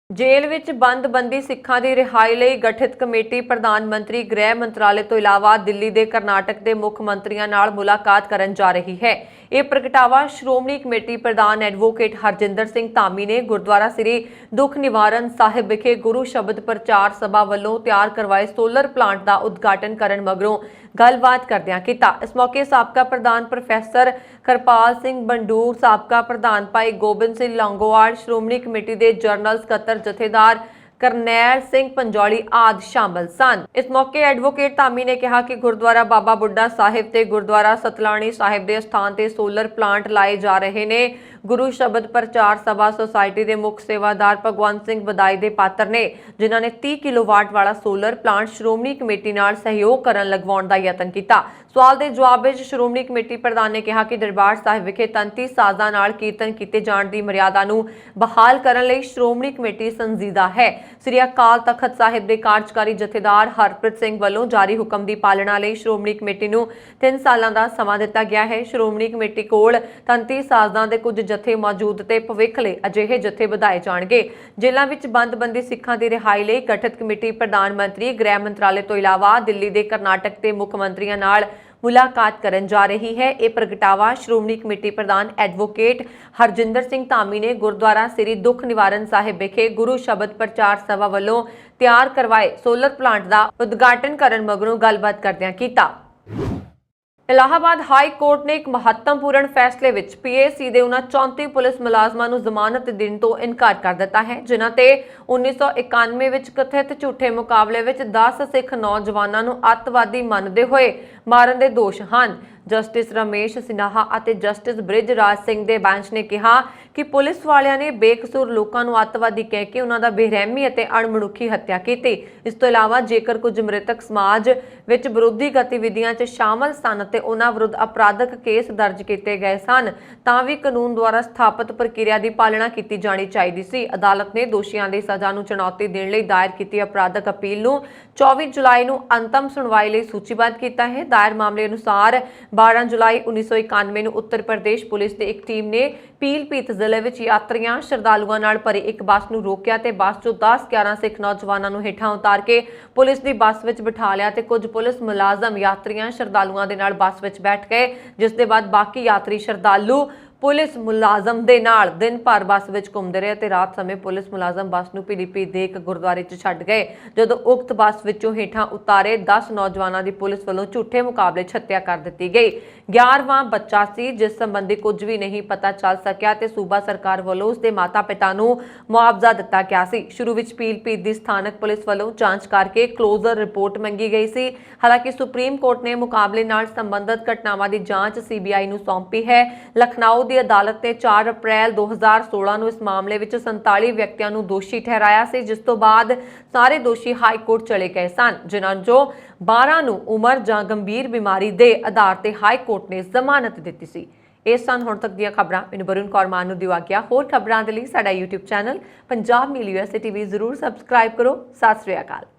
ਜੇਲ੍ਹ ਵਿੱਚ ਬੰਦੀ ਸਿੱਖਾਂ ਦੀ ਰਿਹਾਈ ਲਈ ਗਠਿਤ ਕਮੇਟੀ ਪ੍ਰਧਾਨ ਮੰਤਰੀ ਗ੍ਰਹਿ ਮੰਤਰਾਲੇ ਤੋਂ ਇਲਾਵਾ ਦਿੱਲੀ ਦੇ ਕਰਨਾਟਕ ਦੇ ਮੁੱਖ ਮੰਤਰੀਆਂ ਨਾਲ ਮੁਲਾਕਾਤ ਕਰਨ ਜਾ ਰਹੀ ਹੈ। ਇਹ ਪ੍ਰਗਟਾਵਾ ਸ਼੍ਰੋਮਣੀ ਕਮੇਟੀ ਪ੍ਰਧਾਨ ਐਡਵੋਕੇਟ ਹਰਜਿੰਦਰ ਸਿੰਘ ਧਾਮੀ ਨੇ ਗੁਰਦੁਆਰਾ ਸ੍ਰੀ ਦੁੱਖ ਨਿਵਾਰਨ ਸਾਹਿਬ ਵਿਖੇ ਗੁਰੂ ਸ਼ਬਦ ਪ੍ਰਚਾਰ ਸਭਾ ਵੱਲੋਂ ਤਿਆਰ ਕਰਵਾਏ ਸੋਲਰ ਪਲਾਂਟ ਦਾ ਉਦਘਾਟਨ ਕਰਨ ਮਗਰੋਂ ਗੱਲਬਾਤ ਕਰਦਿਆਂ ਕੀਤਾ। ਇਸ ਮੌਕੇ ਸਾਬਕਾ ਪ੍ਰਧਾਨ ਪ੍ਰੋਫੈਸਰ ਕਰਪਾਲ ਸਿੰਘ ਬੰਡੂਰ, ਸਾਬਕਾ ਪ੍ਰਧਾਨ ਭਾਈ ਗੋਬਿੰਦ ਸਿੰਘ ਲੌਂਗੋਵਾਲ, ਸ਼੍ਰੋਮਣੀ ਕਮੇਟੀ ਦੇ ਜਨਰਲ ਸਕੱਤਰ ਜਥੇਦਾਰ ਕਰਨੈਲ ਸਿੰਘ ਪੰਜੌਲੀ ਆਦਿ ਸ਼ਾਮਲ ਸਨ। ਇਸ ਮੌਕੇ ਐਡਵੋਕੇਟ ਧਾਮੀ ਨੇ ਕਿਹਾ ਕਿ ਗੁਰਦੁਆਰਾ ਬਾਬਾ ਬੁੱਢਾ ਸਾਹਿਬ ਤੇ ਗੁਰਦੁਆਰਾ ਸਤਲਾਣੀ ਸਾਹਿਬ ਦੇ ਸਥਾਨ ਤੇ ਸੋਲਰ ਪਲਾਂਟ ਲਾਏ ਜਾ ਰਹੇ ਨੇ। ਗੁਰੂ ਸ਼ਬਦ ਪ੍ਰਚਾਰ ਸਭਾ ਸੁਸਾਇਟੀ ਦੇ ਮੁੱਖ ਸੇਵਾਦਾਰ ਭਗਵੰਤ ਸਿੰਘ ਵਧਾਈ ਦੇ ਪਾਤਰ ਨੇ, ਜਿਨ੍ਹਾਂ ਨੇ 30 ਕਿਲੋਵਾਟ ਵਾਲਾ ਸੋਲਰ ਪਲਾਂਟ ਸ਼੍ਰੋਮਣੀ ਕਮੇਟੀ ਨਾਲ ਸਹਿਯੋਗ ਕਰਨ ਲਗਵਾਉਣ ਦਾ ਯਤਨ ਕੀਤਾ। ਸਵਾਲ ਦੇ ਜਵਾਬ ਵਿੱਚ ਸ਼੍ਰੋਮਣੀ ਕਮੇਟੀ ਪ੍ਰਧਾਨ ਨੇ ਕਿਹਾ ਕਿ ਦਰਬਾਰ ਸਾਹਿਬ ਵਿਖੇ ਤੰਤੀ ਸਾਜ਼ਾਂ ਨਾਲ ਕੀਰਤਨ ਕੀਤੇ ਜਾਣ ਦੀ ਮਰਿਆਦਾ ਨੂੰ ਬਹਾਲ ਕਰਨ ਲਈ ਸ਼੍ਰੋਮਣੀ ਕਮੇਟੀ ਸੰਜੀਦਾ ਹੈ। ਸ੍ਰੀ ਅਕਾਲ ਤਖਤ ਸਾਹਿਬ ਦੇ ਕਾਰਜਕਾਰੀ ਜਥੇਦਾਰ ਹਰਪ੍ਰੀਤ ਸਿੰਘ ਵੱਲੋਂ ਜਾਰੀ ਹੁਕਮ ਦੀ ਪਾਲਣਾ ਲਈ ਸ਼੍ਰੋਮਣੀ ਕਮੇਟੀ ਨੂੰ 3 ਸਾਲਾਂ ਦਾ ਸਮਾਂ ਦਿੱਤਾ ਗਿਆ ਹੈ। ਸ਼੍ਰੋਮਣੀ ਕਮੇਟੀ ਕੋਲ ਤੰਤੀ ਸਾਜ਼ਾਂ ਦੇ ਕੁਝ ਜਥੇ ਮੌਜੂਦ ਤੇ ਭਵਿੱਖ ਲਈ ਅਜਿਹੇ ਜਥੇ ਵਧਾਏ ਜਾਣਗੇ। ਜੇਲ੍ਹਾਂ ਵਿੱਚ ਬੰਦੀ ਸਿੱਖਾਂ ਦੀ ਰਿਹਾਈ ਲਈ ਗਠਿਤ ਕਮੇਟੀ ਪ੍ਰਧਾਨ ਮੰਤਰੀ ਗ੍ਰਹਿ ਮੰਤਰਾਲੇ ਤੋਂ ਇਲਾਵਾ ਦਿੱਲੀ ਦੇ ਕਰਨਾਟਕ ਦੇ ਮੁੱਖ ਮੰਤਰੀਆਂ ਨਾਲ ਮੁਲਾਕਾਤ ਕਰਨ ਜਾ ਰਹੀ ਹੈ। ਇਹ ਪ੍ਰਗਟਾਵਾ ਸ਼੍ਰੋਮਣੀ ਕਮੇਟੀ ਪ੍ਰਧਾਨ ਐਡਵੋਕੇਟ ਹਰਜਿੰਦਰ ਸਿੰਘ ਧਾਮੀ ਨੇ ਗੁਰਦੁਆਰਾ ਸ੍ਰੀ ਦੁੱਖ ਨਿਵਾਰਨ ਸਾਹਿਬ ਵਿਖੇ ਗੁਰੂ ਸ਼ਬਦ ਪ੍ਰਚਾਰ ਸਭਾ ਵੱਲੋਂ ਤਿਆਰ ਕਰਵਾਏ ਸੋਲਰ ਪਲਾਂਟ ਦਾ ਉਦਘਾਟਨ ਕਰਨ ਮਗਰੋਂ ਗੱਲਬਾਤ ਕਰਦਿਆਂ ਕੀਤਾ। ਇਲਾਹਾਬਾਦ ਹਾਈ ਕੋਰਟ ਨੇ ਇੱਕ ਮਹੱਤਵਪੂਰਨ ਫੈਸਲੇ ਵਿੱਚ ਪੀਏਸੀ ਦੇ ਉਹਨਾਂ 34 ਪੁਲਿਸ ਮੁਲਾਜ਼ਮਾਂ ਨੂੰ ਜ਼ਮਾਨਤ ਦੇਣ ਤੋਂ ਇਨਕਾਰ ਕਰ ਦਿੱਤਾ ਹੈ, ਜਿਨ੍ਹਾਂ ਤੇ 1991 ਵਿੱਚ ਕਥਿਤ ਝੂਠੇ ਮੁਕਾਬਲੇ ਵਿੱਚ 10 ਸਿੱਖ ਨੌਜਵਾਨਾਂ ਨੂੰ ਅੱਤਵਾਦੀ ਮੰਨਦੇ ਹੋਏ ਮਾਰਨ ਦੇ ਦੋਸ਼ ਹਨ। ਜਸਟਿਸ ਰਮੇਸ਼ ਸਿਨਹਾ ਅਤੇ ਜਸਟਿਸ ਬ੍ਰਿਜਰਾਜ ਸਿੰਘ ਦੇ ਬੈਂਚ ਨੇ ਕਿਹਾ ਕਿ ਪੁਲਿਸ ਵਾਲਿਆਂ ਨੇ ਬੇਕਸੂਰ ਲੋਕਾਂ ਨੂੰ ਅੱਤਵਾਦੀ ਕਹਿ ਕੇ ਉਹਨਾਂ ਦਾ ਬੇਰਹਿਮੀ ਅਤੇ ਅਣਮਨੁੱਖੀ ਹੱਤਿਆ ਕੀਤੀ। ਇਸ ਤੋਂ ਇਲਾਵਾ ਜੇਕਰ ਕੁਝ ਮ੍ਰਿਤਕ ਸਮਾਜ ਵਿੱਚ ਵਿਰੋਧੀ ਗਤੀਵਿਧੀਆਂ 'ਚ ਸ਼ਾਮਲ ਸਨ ਅਤੇ ਉਹਨਾਂ ਵਿਰੁੱਧ ਅਪਰਾਧਕ ਕੇਸ ਦਰਜ ਕੀਤੇ ਗਏ ਸਨ ਤਾਂ ਵੀ ਕਾਨੂੰਨ ਦੁਆਰਾ ਸਥਾਪਿਤ ਪ੍ਰਕਿਰਿਆ ਦੀ ਪਾਲਣਾ ਕੀਤੀ ਜਾਣੀ ਚਾਹੀਦੀ ਸੀ। ਅਦਾਲਤ ਨੇ ਦੋਸ਼ੀਆਂ ਦੀ ਸਜ਼ਾ ਨੂੰ ਚੁਣੌਤੀ ਦੇਣ ਲਈ ਦਾਇਰ ਕੀਤੀ ਅਪਰਾਧਕ ਅਪੀਲ ਨੂੰ 24 ਜੁਲਾਈ ਨੂੰ ਅੰਤਮ ਸੁਣਵਾਈ ਲਈ ਸੂਚੀਬੱਧ ਕੀਤਾ ਹੈ। ਦਾਇਰ ਮਾਮਲੇ ਅਨੁਸਾਰ 12 ਜੁਲਾਈ 1991 ਨੂੰ ਉੱਤਰ ਪ੍ਰਦੇਸ਼ ਪੁਲਿਸ ਦੀ ਇੱਕ ਟੀਮ ਨੇ ਪੀਲਭੀਤ ਜ਼ਿਲ੍ਹੇ ਵਿੱਚ ਯਾਤਰੀਆਂ ਸ਼ਰਧਾਲੂਆਂ ਨਾਲ ਭਰੀ ਇੱਕ ਬੱਸ ਨੂੰ ਰੋਕਿਆ ਤੇ ਬੱਸ 'ਚੋਂ 10-11 ਸਿੱਖ ਨੌਜਵਾਨਾਂ ਨੂੰ ਹੇਠਾਂ ਉਤਾਰ ਕੇ ਪੁਲਿਸ ਦੀ ਬੱਸ ਵਿੱਚ ਬਿਠਾ ਲਿਆ ਤੇ ਕੁਝ ਪੁਲਿਸ ਮੁਲਾਜ਼ਮ ਯਾਤਰੀਆਂ ਸ਼ਰਧਾਲੂਆਂ ਦੇ ਨਾਲ ਬੱਸ ਵਿੱਚ ਬੈਠ ਗਏ, ਜਿਸ ਦੇ ਬਾਅਦ ਬਾਕੀ ਯਾਤਰੀ ਸ਼ਰਧਾਲੂ ਪੁਲਿਸ ਮੁਲਾਜ਼ਮ ਦੇ ਨਾਲ ਦਿਨ ਭਰ ਬੱਸ ਵਿੱਚ ਘੁੰਮਦੇ ਰਹੇ ਤੇ ਰਾਤ ਸਮੇਂ ਪੁਲਿਸ ਮੁਲਾਜ਼ਮ ਬੱਸ ਨੂੰ ਪੀਲੀਭੀਤ ਦੇ ਇੱਕ ਗੁਰਦੁਆਰੇ 'ਚ ਛੱਡ ਗਏ। ਜਦੋਂ ਉਕਤ ਬੱਸ ਵਿੱਚੋਂ ਹੇਠਾਂ ਉਤਾਰੇ 10 ਨੌਜਵਾਨਾਂ ਦੀ ਪੁਲਿਸ ਵੱਲੋਂ ਝੂਠੇ ਮੁਕਾਬਲੇ 'ਚ ਹੱਤਿਆ ਕਰ ਦਿੱਤੀ ਗਈ। 11ਵਾਂ ਬੱਚਾ ਸੀ ਜਿਸ ਸੰਬੰਧੀ ਕੁਝ ਵੀ ਨਹੀਂ ਪਤਾ ਚੱਲ ਸਕਿਆ ਤੇ ਸੂਬਾ ਸਰਕਾਰ ਵੱਲੋਂ ਉਸ ਦੇ ਮਾਤਾ-ਪਿਤਾ ਨੂੰ ਮੁਆਵਜ਼ਾ ਦਿੱਤਾ ਗਿਆ ਸੀ। ਸ਼ੁਰੂ ਵਿੱਚ ਪੀਲੀਭੀਤ ਦੀ ਸਥਾਨਕ ਪੁਲਿਸ ਵੱਲੋਂ ਜਾਂਚ ਕਰਕੇ ਕਲੋਜ਼ਰ ਰਿਪੋਰਟ ਮੰਗੀ ਗਈ ਸੀ। ਹਾਲਾਂਕਿ ਸੁਪਰੀਮ ਕੋਰਟ ਨੇ ਮੁਕਾਬਲੇ ਨਾਲ ਸੰਬੰਧਿਤ ਘਟਨਾਵਾਂ ਦੀ ਜਾਂਚ ਸੀਬੀਆਈ ਨੂੰ ਸੌਂਪੀ ਹੈ। ਲਖਨਊ ਦੀ ਅਦਾਲਤ ਨੇ 4 ਅਪ੍ਰੈਲ 2016 ਨੂੰ ਇਸ ਮਾਮਲੇ ਵਿੱਚ 47 ਵਿਅਕਤੀਆਂ ਨੂੰ ਦੋਸ਼ੀ ਠਹਿਰਾਇਆ ਸੀ, ਜਿਸ ਤੋਂ ਬਾਅਦ ਸਾਰੇ ਦੋਸ਼ੀ ਹਾਈ ਕੋਰਟ ਚਲੇ ਗਏ ਸਨ, ਜਿਨ੍ਹਾਂ ਚੋਂ 12 ਨੂੰ ਉਮਰ ਜਾਂ ਗੰਭੀਰ ਬਿਮਾਰੀ ਦੇ ਆਧਾਰ ਤੇ ਹਾਈ ਕੋਰਟ ਨੇ ਜ਼ਮਾਨਤ ਦਿੱਤੀ ਸੀ। ਇਹ ਸਨ ਹੁਣ ਤੱਕ ਦੀਆਂ ਖਬਰਾਂ। ਮੈਨੂੰ ਬਰੁਣ ਕੌਰ ਮਾਨ ਨੂੰ ਦਿਵਾ ਗਿਆ। ਹੋਰ ਖਬਰਾਂ ਦੇ ਲਈ ਸਾਡਾ YouTube ਚੈਨਲ ਪੰਜਾਬ ਮੇਲ USA TV ਜ਼ਰੂਰ ਸਬਸਕ੍ਰਾਈਬ ਕਰੋ। ਸਤਿ ਸ੍ਰੀ ਅਕਾਲ।